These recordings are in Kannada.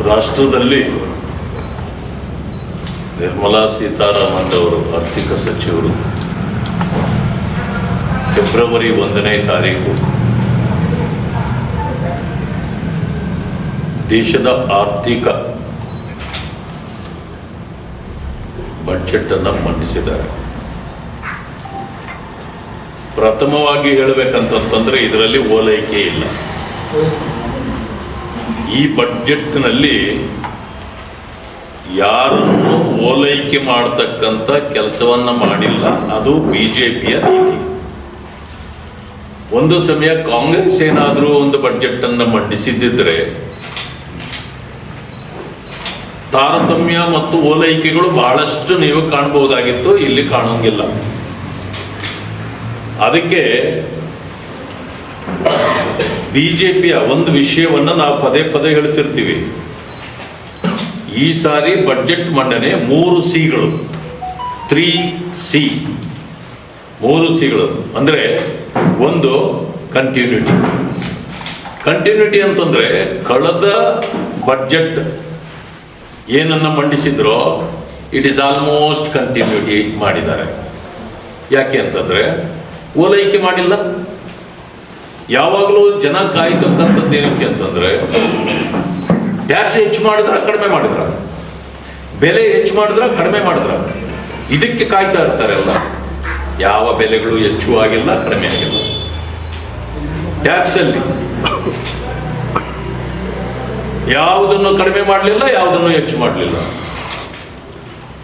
ರಾಷ್ಟ್ರದಲ್ಲಿ ನಿರ್ಮಲಾ ಸೀತಾರಾಮನ್ ಅವರು ಆರ್ಥಿಕ ಸಚಿವರು ಫೆಬ್ರವರಿ 1ನೇ ತಾರೀಕು ದೇಶದ ಆರ್ಥಿಕ ಬಜೆಟ್ ಅನ್ನು ಮಂಡಿಸಿದ್ದಾರೆ. ಪ್ರಥಮವಾಗಿ ಹೇಳಬೇಕಂತಂದ್ರೆ ಇದರಲ್ಲಿ ಓಲೈಕೆ ಇಲ್ಲ. ಈ ಬಜೆಟ್ನಲ್ಲಿ ಯಾರನ್ನು ಓಲೈಕೆ ಮಾಡತಕ್ಕಂಥ ಕೆಲಸವನ್ನ ಮಾಡಿಲ್ಲ. ಅದು ಬಿಜೆಪಿಯ ನೀತಿ. ಒಂದು ಸಮಯ ಕಾಂಗ್ರೆಸ್ ಏನಾದರೂ ಒಂದು ಬಜೆಟ್ ಅನ್ನು ಮಂಡಿಸಿದ್ದಿದ್ರೆ ತಾರತಮ್ಯ ಮತ್ತು ಓಲೈಕೆಗಳು ಬಹಳಷ್ಟು ನೀವು ಕಾಣಬಹುದಾಗಿತ್ತು. ಇಲ್ಲಿ ಕಾಣೋಂಗಿಲ್ಲ. ಅದಕ್ಕೆ ಬಿಜೆಪಿಯ ಒಂದು ವಿಷಯವನ್ನ ನಾವು ಪದೇ ಪದೇ ಹೇಳ್ತಿರ್ತೀವಿ. ಈ ಸಾರಿ ಬಜೆಟ್ ಮಂಡನೆ 3 ಸಿಗಳು, 3C, 3 ಸಿಗಳು ಅಂದ್ರೆ ಒಂದು ಕಂಟಿನ್ಯೂಟಿ ಅಂತಂದ್ರೆ ಕಳೆದ ಬಜೆಟ್ ಏನನ್ನ ಮಂಡಿಸಿದ್ರೋ ಇಟ್ ಈಸ್ ಆಲ್ಮೋಸ್ಟ್ ಕಂಟಿನ್ಯೂಟಿ ಮಾಡಿದ್ದಾರೆ. ಯಾಕೆ ಅಂತಂದ್ರೆ ಓಲೈಕೆ ಮಾಡಿಲ್ಲ. ಯಾವಾಗಲೂ ಜನ ಕಾಯ್ತಕ್ಕಂಥದ್ದು ಏನಕ್ಕೆ ಅಂತಂದ್ರೆ ಟ್ಯಾಕ್ಸ್ ಹೆಚ್ಚು ಮಾಡಿದ್ರ ಕಡಿಮೆ ಮಾಡಿದ್ರ, ಬೆಲೆ ಹೆಚ್ಚು ಮಾಡಿದ್ರ ಕಡಿಮೆ ಮಾಡಿದ್ರ, ಇದಕ್ಕೆ ಕಾಯ್ತಾ ಇರ್ತಾರೆ ಅಲ್ಲ. ಯಾವ ಬೆಲೆಗಳು ಹೆಚ್ಚು ಆಗಿಲ್ಲ, ಕಡಿಮೆ ಆಗಿಲ್ಲ. ಟ್ಯಾಕ್ಸ್ ಅಲ್ಲಿ ಯಾವುದನ್ನು ಕಡಿಮೆ ಮಾಡಲಿಲ್ಲ, ಯಾವುದನ್ನು ಹೆಚ್ಚು ಮಾಡಲಿಲ್ಲ.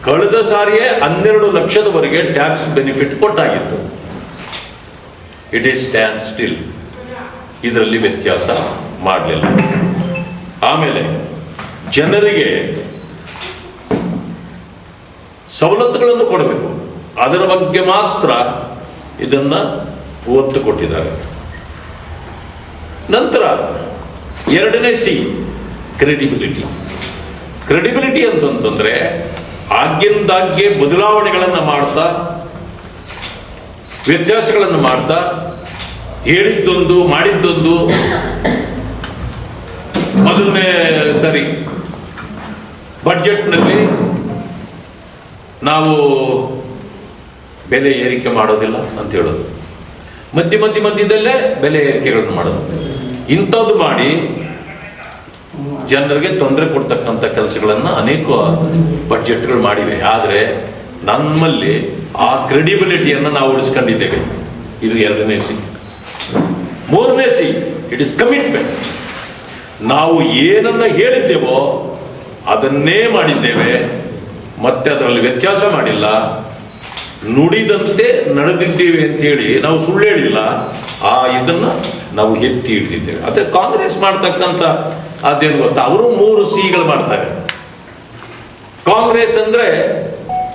ಕಳೆದ ಸಾರಿಯೇ 12 ಲಕ್ಷದವರೆಗೆ ಟ್ಯಾಕ್ಸ್ ಬೆನಿಫಿಟ್ ಕೊಟ್ಟಾಗಿತ್ತು. It is stand still. ಇದರಲ್ಲಿ ವ್ಯತ್ಯಾಸ ಮಾಡಲಿಲ್ಲ. ಆಮೇಲೆ ಜನರಿಗೆ ಸವಲತ್ತುಗಳನ್ನು ಕೊಡಬೇಕು, ಅದರ ಬಗ್ಗೆ ಮಾತ್ರ ಇದನ್ನ ಒತ್ತು ಕೊಟ್ಟಿದ್ದಾರೆ. ನಂತರ 2ನೇ ಸಿ ಕ್ರೆಡಿಬಿಲಿಟಿ ಅಂತಂತಂದ್ರೆ ಆಗಿಂದಾಗ್ಗೆ ಬದಲಾವಣೆಗಳನ್ನು ಮಾಡ್ತಾ, ವ್ಯತ್ಯಾಸಗಳನ್ನು ಮಾಡ್ತಾ, ಹೇಳಿದ್ದೊಂದು ಮಾಡಿದ್ದೊಂದು. ಮೊದಲನೇ ಸರಿ ಬಜೆಟ್ನಲ್ಲಿ ನಾವು ಬೆಲೆ ಏರಿಕೆ ಮಾಡೋದಿಲ್ಲ ಅಂತ ಹೇಳೋದು, ಮಧ್ಯದಲ್ಲೇ ಬೆಲೆ ಏರಿಕೆಗಳನ್ನು ಮಾಡೋದು. ಇಂಥದ್ದು ಮಾಡಿ ಜನರಿಗೆ ತೊಂದರೆ ಕೊಡ್ತಕ್ಕಂಥ ಕೆಲಸಗಳನ್ನು ಅನೇಕ ಬಜೆಟ್ಗಳು ಮಾಡಿವೆ. ಆದರೆ ನಮ್ಮಲ್ಲಿ ಆ ಕ್ರೆಡಿಬಿಲಿಟಿಯನ್ನು ನಾವು ಉಳಿಸ್ಕೊಂಡಿದ್ದೇವೆ. ಇದು 2ನೇ ಸಿ. 3ನೇ ಸಿ ಇಟ್ ಇಸ್ ಕಮಿಟ್ಮೆಂಟ್. ನಾವು ಏನನ್ನ ಹೇಳಿದ್ದೇವೋ ಅದನ್ನೇ ಮಾಡಿದ್ದೇವೆ, ಮತ್ತೆ ಅದರಲ್ಲಿ ವ್ಯತ್ಯಾಸ ಮಾಡಿಲ್ಲ. ನುಡಿದಂತೆ ನಡೆದಿದ್ದೇವೆ ಅಂತೇಳಿ ನಾವು ಸುಳ್ಳು ಹೇಳಿಲ್ಲ. ಇದನ್ನ ನಾವು ಎತ್ತಿ ಹಿಡಿದಿದ್ದೇವೆ. ಅದೇ ಕಾಂಗ್ರೆಸ್ ಮಾಡ್ತಕ್ಕಂಥ ಅದೇನು ಗೊತ್ತಾ, ಅವರು 3 ಸಿಗಳು ಮಾಡ್ತಾರೆ. ಕಾಂಗ್ರೆಸ್ ಅಂದ್ರೆ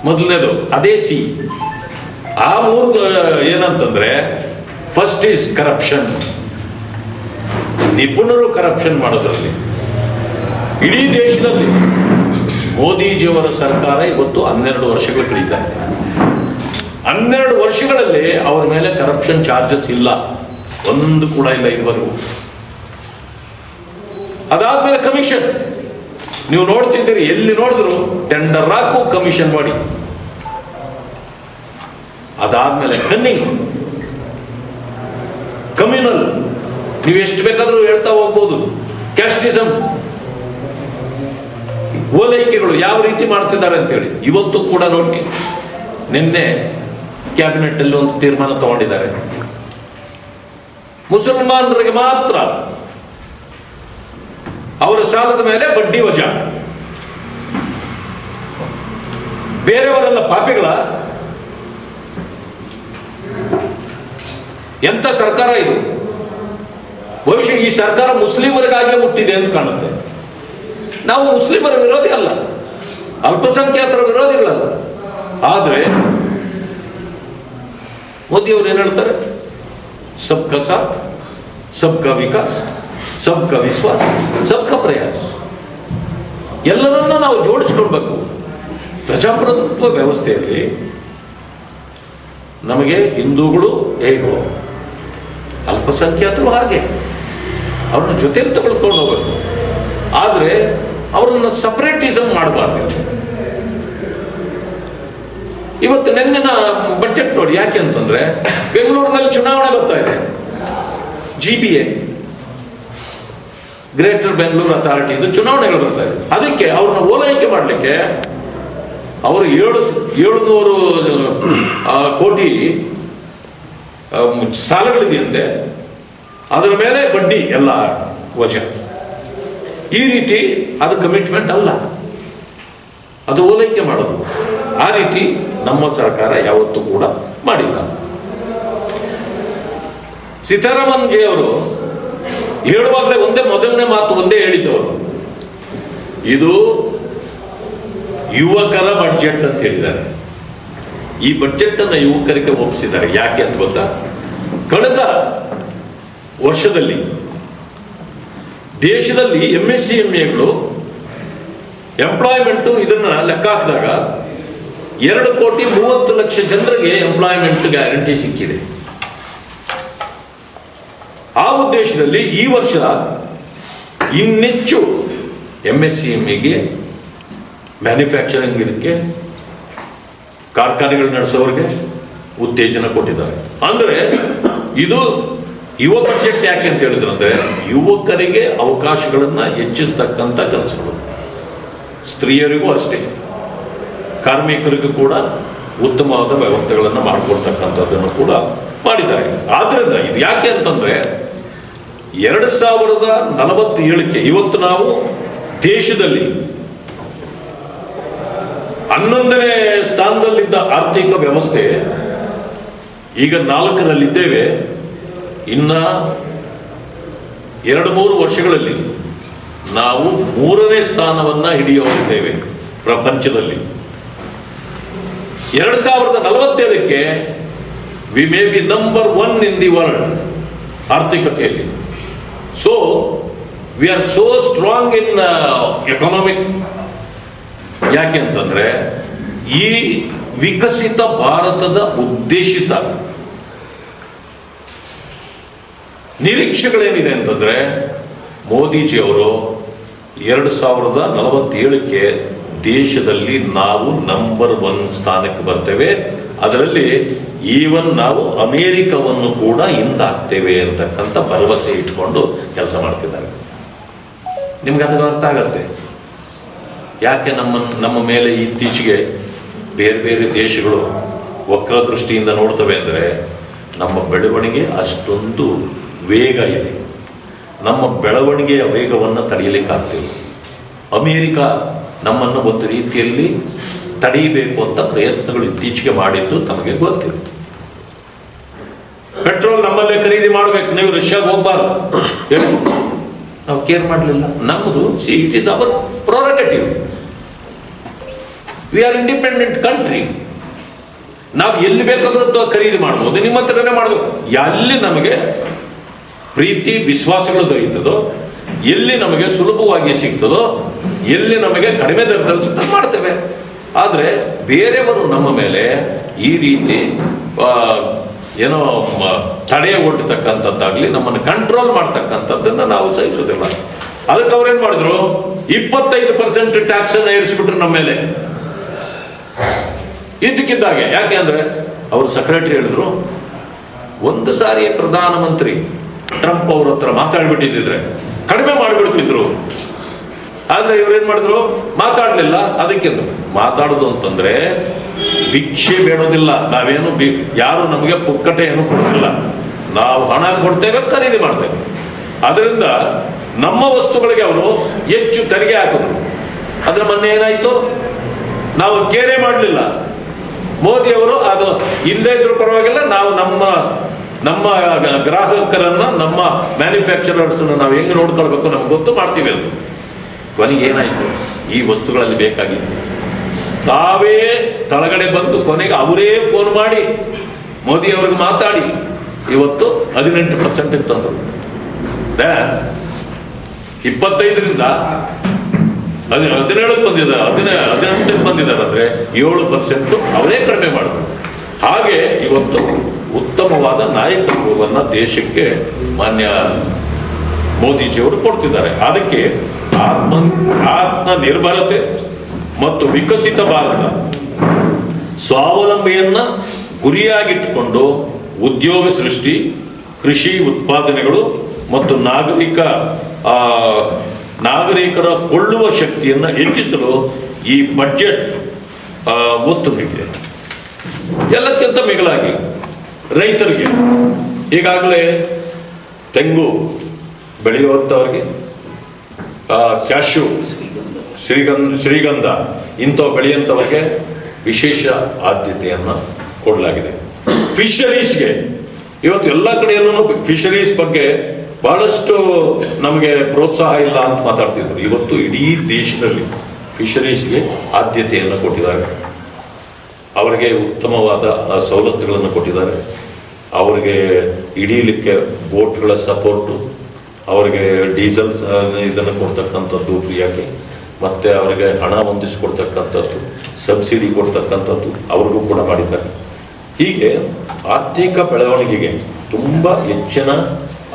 ಮೊದಲನೇದು ಅದೇ ಸಿ. ಆ 3 ಏನಂತಂದ್ರೆ ಫಸ್ಟ್ ಈಸ್ ಕರಪ್ಷನ್. ನಿಪುಣರು ಕರಪ್ಷನ್ ಮಾಡೋದ್ರಲ್ಲಿ ಇಡೀ ದೇಶದಲ್ಲಿ ಮೋದಿಜಿಯವರ ಸರ್ಕಾರ ಇವತ್ತು 12 ವರ್ಷಗಳು ಕಳೀತಾ ಇದೆ. 12 ವರ್ಷಗಳಲ್ಲಿ ಅವರ ಮೇಲೆ ಕರಪ್ಷನ್ ಚಾರ್ಜಸ್ ಇಲ್ಲ, ಒಂದು ಕೂಡ ಇಲ್ಲ ಇದುವರೆಗೂ. ಅದಾದ್ಮೇಲೆ ಕಮಿಷನ್ ನೀವು ನೋಡ್ತಿದ್ದೀರಿ, ಎಲ್ಲಿ ನೋಡಿದ್ರು ಟೆಂಡರ್ ಹಾಕು, ಕಮಿಷನ್ ಮಾಡಿ. ಅದಾದ್ಮೇಲೆ ಕಮ್ಯುನಲ್, ನೀವು ಎಷ್ಟು ಬೇಕಾದ್ರೂ ಹೇಳ್ತಾ ಹೋಗ್ಬೋದು. ಕ್ಯಾಸ್ಟಿಸಮ್, ಓಲೈಕೆಗಳು ಯಾವ ರೀತಿ ಮಾಡ್ತಿದ್ದಾರೆ ಅಂತೇಳಿ ಇವತ್ತು ಕೂಡ ನೋಡಿ. ನಿನ್ನೆ ಕ್ಯಾಬಿನೆಟ್ ಅಲ್ಲಿ ಒಂದು ತೀರ್ಮಾನ ತಗೊಂಡಿದ್ದಾರೆ. ಮುಸಲ್ಮಾನರಿಗೆ ಮಾತ್ರ ಅವರ ಸಾಲದ ಮೇಲೆ ಬಡ್ಡಿ ವಜಾ, ಬೇರೆಯವರೆಲ್ಲ ಪಾಪಿಗಳ. ಎಂತ ಸರ್ಕಾರ ಇದು? ಬಹುಶಃ ಈ ಸರ್ಕಾರ ಮುಸ್ಲಿಮರಿಗಾಗಿ ಹುಟ್ಟಿದೆ ಅಂತ ಕಾಣುತ್ತೆ. ನಾವು ಮುಸ್ಲಿಮರ ವಿರೋಧಿ ಅಲ್ಲ, ಅಲ್ಪಸಂಖ್ಯಾತರ ವಿರೋಧಿಗಳಲ್ಲ. ಆದರೆ ಮೋದಿಯವರು ಏನ್ ಹೇಳ್ತಾರೆ? ಸಬ್ಕಾ ಸಾಥ್, ಸಬ್ಕಾ ವಿಕಾಸ್, ಸಬ್ಕಾ ವಿಶ್ವಾಸ, ಸಬ್ಕಾ ಪ್ರಯಾಸ್. ಎಲ್ಲರನ್ನ ನಾವು ಜೋಡಿಸ್ಕೊಳ್ಬೇಕು. ಪ್ರಜಾಪ್ರಭುತ್ವ ವ್ಯವಸ್ಥೆಯಲ್ಲಿ ನಮಗೆ ಹಿಂದೂಗಳು ಹೇಗೋ ಅಲ್ಪಸಂಖ್ಯಾತರು ಹಾಗೆ ಅವ್ರನ್ನ ಜೊತೆಯಲ್ಲಿ ತಗೊಳ್ಕೊಂಡು ಹೋಗ್ಬೇಕು. ಆದರೆ ಅವರನ್ನು ಸಪರೇಟಿಸಮ್ ಮಾಡಬಾರ್ದು. ಇವತ್ತು ನೆನ್ನೆನ ಬಜೆಟ್ ನೋಡಿ, ಯಾಕೆ ಅಂತಂದ್ರೆ ಬೆಂಗಳೂರಿನಲ್ಲಿ ಚುನಾವಣೆ ಬರ್ತಾ ಇದೆ. GBA, ಗ್ರೇಟರ್ ಬೆಂಗಳೂರು ಅಥಾರಿಟಿ, ಇದು ಚುನಾವಣೆಗಳು ಬರ್ತಾ ಇದೆ. ಅದಕ್ಕೆ ಅವ್ರನ್ನ ಓಲೈಕೆ ಮಾಡಲಿಕ್ಕೆ ಅವರು 700 ಕೋಟಿ ಸಾಲಗಳಿದೆಯಂತೆ, ಅದರ ಮೇಲೆ ಬಡ್ಡಿ ಎಲ್ಲ ವಜಾ. ಈ ರೀತಿ ಅದು ಕಮಿಟ್ಮೆಂಟ್ ಅಲ್ಲ, ಅದು ಓಲೈಕೆ ಮಾಡೋದು. ಆ ರೀತಿ ನಮ್ಮ ಸರ್ಕಾರ ಯಾವತ್ತೂ ಕೂಡ ಮಾಡಿಲ್ಲ. ಸೀತಾರಾಮನ್ ಜಿ ಅವರು ಹೇಳುವಾಗಲೇ ಮೊದಲನೇ ಮಾತು ಒಂದೇ ಹೇಳಿದ್ದವರು, ಇದು ಯುವಕರ ಬಡ್ಜೆಟ್ ಅಂತ ಹೇಳಿದ್ದಾರೆ. ಈ ಬಡ್ಜೆಟ್ ಅನ್ನು ಯುವಕರಿಗೆ ಒಪ್ಪಿಸಿದ್ದಾರೆ. ಯಾಕೆ ಅಂತ ಗೊತ್ತಾ? ಕಳೆದ ವರ್ಷದಲ್ಲಿ ದೇಶದಲ್ಲಿ MSCMEಗಳು ಎಂಪ್ಲಾಯ್ಮೆಂಟ್ ಇದನ್ನ ಲೆಕ್ಕ ಹಾಕಿದಾಗ 2,30,00,000 ಜನರಿಗೆ ಎಂಪ್ಲಾಯ್ಮೆಂಟ್ ಗ್ಯಾರಂಟಿ ಸಿಕ್ಕಿದೆ. ಆ ಉದ್ದೇಶದಲ್ಲಿ ಈ ವರ್ಷ ಇನ್ನೆಚ್ಚು MSCMEಗೆ, ಮ್ಯಾನುಫ್ಯಾಕ್ಚರಿಂಗ್ ಇದಕ್ಕೆ, ಕಾರ್ಖಾನೆಗಳು ನಡೆಸೋರಿಗೆ ಉತ್ತೇಜನ ಕೊಟ್ಟಿದ್ದಾರೆ. ಅಂದರೆ ಇದು ಯುವ ಬಜೆಟ್. ಯಾಕೆ ಅಂತ ಹೇಳಿದ್ರು ಅಂದ್ರೆ ಯುವಕರಿಗೆ ಅವಕಾಶಗಳನ್ನು ಹೆಚ್ಚಿಸ್ತಕ್ಕಂಥ ಕೆಲಸಗಳು, ಸ್ತ್ರೀಯರಿಗೂ ಅಷ್ಟೇ, ಕಾರ್ಮಿಕರಿಗೂ ಕೂಡ ಉತ್ತಮವಾದ ವ್ಯವಸ್ಥೆಗಳನ್ನು ಮಾಡಿಕೊಡ್ತಕ್ಕಂಥದ್ದನ್ನು ಕೂಡ ಮಾಡಿದ್ದಾರೆ. ಆದ್ದರಿಂದ ಇದು ಯಾಕೆ ಅಂತಂದ್ರೆ 2047ಕ್ಕೆ ಇವತ್ತು ನಾವು ದೇಶದಲ್ಲಿ 11ನೇ ಸ್ಥಾನದಲ್ಲಿದ್ದ ಆರ್ಥಿಕ ವ್ಯವಸ್ಥೆ ಈಗ 4ರಲ್ಲಿದ್ದೇವೆ. ಇನ್ನ 2-3 ವರ್ಷಗಳಲ್ಲಿ ನಾವು 3ನೇ ಸ್ಥಾನವನ್ನ ಹಿಡಿಯೋರಿದ್ದೇವೆ ಪ್ರಪಂಚದಲ್ಲಿ. 2047ಕ್ಕೆ we may be number 1 in the world ಆರ್ಥಿಕತೆಯಲ್ಲಿ. So we are so strong in economic. ಯಾಕೆ ಅಂತಂದ್ರೆ ಈ ವಿಕಸಿತ ಭಾರತದ ಉದ್ದೇಶಿತ ನಿರೀಕ್ಷೆಗಳೇನಿದೆ ಅಂತಂದ್ರೆ ಮೋದಿಜಿ ಅವರು 2047ಕ್ಕೆ ದೇಶದಲ್ಲಿ ನಾವು ನಂಬರ್ 1 ಸ್ಥಾನಕ್ಕೆ ಬರ್ತೇವೆ. ಅದರಲ್ಲಿ ಈವನ್ ನಾವು ಅಮೇರಿಕವನ್ನು ಕೂಡ ಹಿಂದಾಗ್ತೇವೆ ಅಂತಕ್ಕಂಥ ಭರವಸೆ ಇಟ್ಕೊಂಡು ಕೆಲಸ ಮಾಡ್ತಿದ್ದಾರೆ. ನಿಮ್ಗೆ ಅದು ಅರ್ಥ ಆಗತ್ತೆ ಯಾಕೆ ನಮ್ಮ ಮೇಲೆ ಇತ್ತೀಚೆಗೆ ಬೇರೆ ಬೇರೆ ದೇಶಗಳು ವಕ್ರ ದೃಷ್ಟಿಯಿಂದ ನೋಡ್ತವೆ ಅಂದರೆ ನಮ್ಮ ಬೆಳವಣಿಗೆ ಅಷ್ಟೊಂದು ವೇಗ ಇದೆ. ನಮ್ಮ ಬೆಳವಣಿಗೆಯ ವೇಗವನ್ನು ತಡೆಯಲಿಕ್ಕಾಗ್ತೇವೆ. ಅಮೇರಿಕ ನಮ್ಮನ್ನು ಒಂದು ರೀತಿಯಲ್ಲಿ ತಡೆಯಬೇಕು ಅಂತ ಪ್ರಯತ್ನಗಳು ಇತ್ತೀಚೆಗೆ ಮಾಡಿದ್ದು ತಮಗೆ ಗೊತ್ತಿದೆ. ಪೆಟ್ರೋಲ್ ನಮ್ಮಲ್ಲೇ ಖರೀದಿ ಮಾಡಬೇಕು, ನೀವು ರಷ್ಯಾಗೆ ಹೋಗ್ಬಾರ್ದು ಹೇಳಿ ನಾವು ಕೇರ್ ಮಾಡಲಿಲ್ಲ. ನಮ್ಮದು it is our prerogative. We are independent country. ನಾವು ಎಲ್ಲಿ ಬೇಕಾದ್ರೂ ಖರೀದಿ ಮಾಡ್ಬೋದು, ನಿಮ್ಮ ಹತ್ರನೇ ಮಾಡಬೇಕು. ಎಲ್ಲಿ ನಮಗೆ ಪ್ರೀತಿ ವಿಶ್ವಾಸಗಳು ದೊರೆಯುತ್ತದೋ, ಎಲ್ಲಿ ನಮಗೆ ಸುಲಭವಾಗಿ ಸಿಗ್ತದೋ, ಎಲ್ಲಿ ನಮಗೆ ಕಡಿಮೆ ದರದಲ್ಲಿ ಸಿಗ್ತದೆ ಮಾಡ್ತೇವೆ. ಆದರೆ ಬೇರೆಯವರು ನಮ್ಮ ಮೇಲೆ ಈ ರೀತಿ ಏನೋ ತಡೆ ಒಡ್ಡತಕ್ಕಂಥದ್ದಾಗಲಿ, ನಮ್ಮನ್ನು ಕಂಟ್ರೋಲ್ ಮಾಡ್ತಕ್ಕಂಥದ್ದನ್ನು ನಾವು ಸಹಿಸೋದಿಲ್ಲ. ಅದಕ್ಕೆ ಅವ್ರೇನು ಮಾಡಿದ್ರು, 25% ಟ್ಯಾಕ್ಸ್ ಅನ್ನು ಏರಿಸಿಬಿಟ್ರು ನಮ್ಮ ಮೇಲೆ ಇದ್ದಕ್ಕಿದ್ದಾಗೆ. ಯಾಕೆ ಅಂದ್ರೆ ಅವರು ಸೆಕ್ರೆಟರಿ ಹೇಳಿದ್ರು, ಒಂದು ಸಾರಿ ಪ್ರಧಾನಮಂತ್ರಿ ಟ್ರಂಪ್ ಅವ್ರ ಹತ್ರ ಮಾತಾಡ್ಬಿಟ್ಟಿದ್ರೆ ಕಡಿಮೆ ಮಾಡಿಬಿಡ್ತಿದ್ರು. ಆದ್ರೆ ಇವ್ರೇನ್ ಮಾಡಿದ್ರು, ಮಾತಾಡ್ಲಿಲ್ಲ. ಅದಕ್ಕೆ ಮಾತಾಡೋದು ಅಂತಂದ್ರೆ ಭಿಕ್ಷೆ ಬೇಡೋದಿಲ್ಲ. ನಾವೇನು ಯಾರು ನಮಗೆ ಪುಕ್ಕಟೆ ಏನು ಕೊಡೋದಿಲ್ಲ. ನಾವು ಹಣ ಕೊಡ್ತೇವೆ, ಖರೀದಿ ಮಾಡ್ತೇವೆ. ಅದರಿಂದ ನಮ್ಮ ವಸ್ತುಗಳಿಗೆ ಅವರು ಹೆಚ್ಚು ತೆರಿಗೆ ಹಾಕಿದ್ರು. ಅದ್ರ ಮೊನ್ನೆ ಏನಾಯ್ತು, ನಾವು ಕೇರೆ ಮಾಡಲಿಲ್ಲ. ಮೋದಿ ಅವರು ಅದು ಇಲ್ಲದೇ ಇದ್ರೂ ಪರವಾಗಿಲ್ಲ, ನಾವು ನಮ್ಮ ಗ್ರಾಹಕರನ್ನ, ನಮ್ಮ ಮ್ಯಾನುಫ್ಯಾಕ್ಚರರ್ಸ್ ನಾವು ಹೆಂಗೆ ನೋಡ್ಕೊಳ್ಬೇಕು ನಮ್ಗೆ ಗೊತ್ತು, ಮಾಡ್ತೀವಿ. ಅದು ಕೊನೆಗೆ ಏನಾಯ್ತು, ಈ ವಸ್ತುಗಳಲ್ಲಿ ಬೇಕಾಗಿತ್ತು ತಾವೇ ತಳಗಡೆ ಬಂದು ಕೊನೆಗೆ ಅವರೇ ಫೋನ್ ಮಾಡಿ ಮೋದಿ ಅವ್ರಿಗೆ ಮಾತಾಡಿ ಇವತ್ತು 18% ತಂದರು. 25ರಿಂದ 17ಕ್ಕೆ ಬಂದಿದ್ದಾರೆ, 18ಕ್ಕೆ ಬಂದಿದ್ದಾರೆ. ಅಂದರೆ 7% ಅವರೇ ಕಡಿಮೆ ಮಾಡಿದ್ರು. ಹಾಗೆ ಇವತ್ತು ಉತ್ತಮವಾದ ನಾಯಕತ್ವವನ್ನು ದೇಶಕ್ಕೆ ಮಾನ್ಯ ಮೋದಿಜಿಯವರು ಕೊಡ್ತಿದ್ದಾರೆ. ಅದಕ್ಕೆ ಆತ್ಮನಿರ್ಭರತೆ ಮತ್ತು ವಿಕಸಿತ ಭಾರತ ಸ್ವಾವಲಂಬಿಯನ್ನ ಗುರಿಯಾಗಿಟ್ಟುಕೊಂಡು ಉದ್ಯೋಗ ಸೃಷ್ಟಿ, ಕೃಷಿ ಉತ್ಪಾದನೆಗಳು ಮತ್ತು ನಾಗರಿಕರ ಕೊಳ್ಳುವ ಶಕ್ತಿಯನ್ನು ಹೆಚ್ಚಿಸಲು ಈ ಬಡ್ಜೆಟ್ ಒತ್ತು ನೀಡಿದೆ. ಎಲ್ಲಕ್ಕಿಂತ ಮಿಗಿಲಾಗಿ ರೈತರಿಗೆ ಈಗಾಗಲೇ ತೆಂಗು ಬೆಳೆಯುವಂಥವ್ರಿಗೆ, ಕ್ಯಾಶ್ಯೂ, ಶ್ರೀಗಂಧ ಇಂಥವು ಬೆಳೆಯುವಂಥವ್ರಿಗೆ ವಿಶೇಷ ಆದ್ಯತೆಯನ್ನು ಕೊಡಲಾಗಿದೆ. ಫಿಶರೀಸ್ಗೆ ಇವತ್ತು ಎಲ್ಲ ಕಡೆಯಲ್ಲೂ ಫಿಶರೀಸ್ ಬಗ್ಗೆ ಬಹಳಷ್ಟು ನಮಗೆ ಪ್ರೋತ್ಸಾಹ ಇಲ್ಲ ಅಂತ ಮಾತಾಡ್ತಿದ್ರು. ಇವತ್ತು ಇಡೀ ದೇಶದಲ್ಲಿ ಫಿಶರೀಸ್ಗೆ ಆದ್ಯತೆಯನ್ನು ಕೊಟ್ಟಿದ್ದಾರೆ. ಅವರಿಗೆ ಉತ್ತಮವಾದ ಸವಲತ್ತುಗಳನ್ನು ಕೊಟ್ಟಿದ್ದಾರೆ. ಅವರಿಗೆ ಹಿಡೀಲಿಕ್ಕೆ ಬೋಟ್ಗಳ ಸಪೋರ್ಟು, ಅವರಿಗೆ ಡೀಸೆಲ್ ಇದನ್ನು ಕೊಡ್ತಕ್ಕಂಥದ್ದು ಫ್ರೀಯಾಗಿ, ಮತ್ತು ಅವರಿಗೆ ಹಣ ಹೊಂದಿಸಿಕೊಡ್ತಕ್ಕಂಥದ್ದು, ಸಬ್ಸಿಡಿ ಕೊಡ್ತಕ್ಕಂಥದ್ದು ಅವ್ರಿಗೂ ಕೂಡ ಮಾಡಿದ್ದಾರೆ. ಹೀಗೆ ಆರ್ಥಿಕ ಬೆಳವಣಿಗೆಗೆ ತುಂಬ ಹೆಚ್ಚಿನ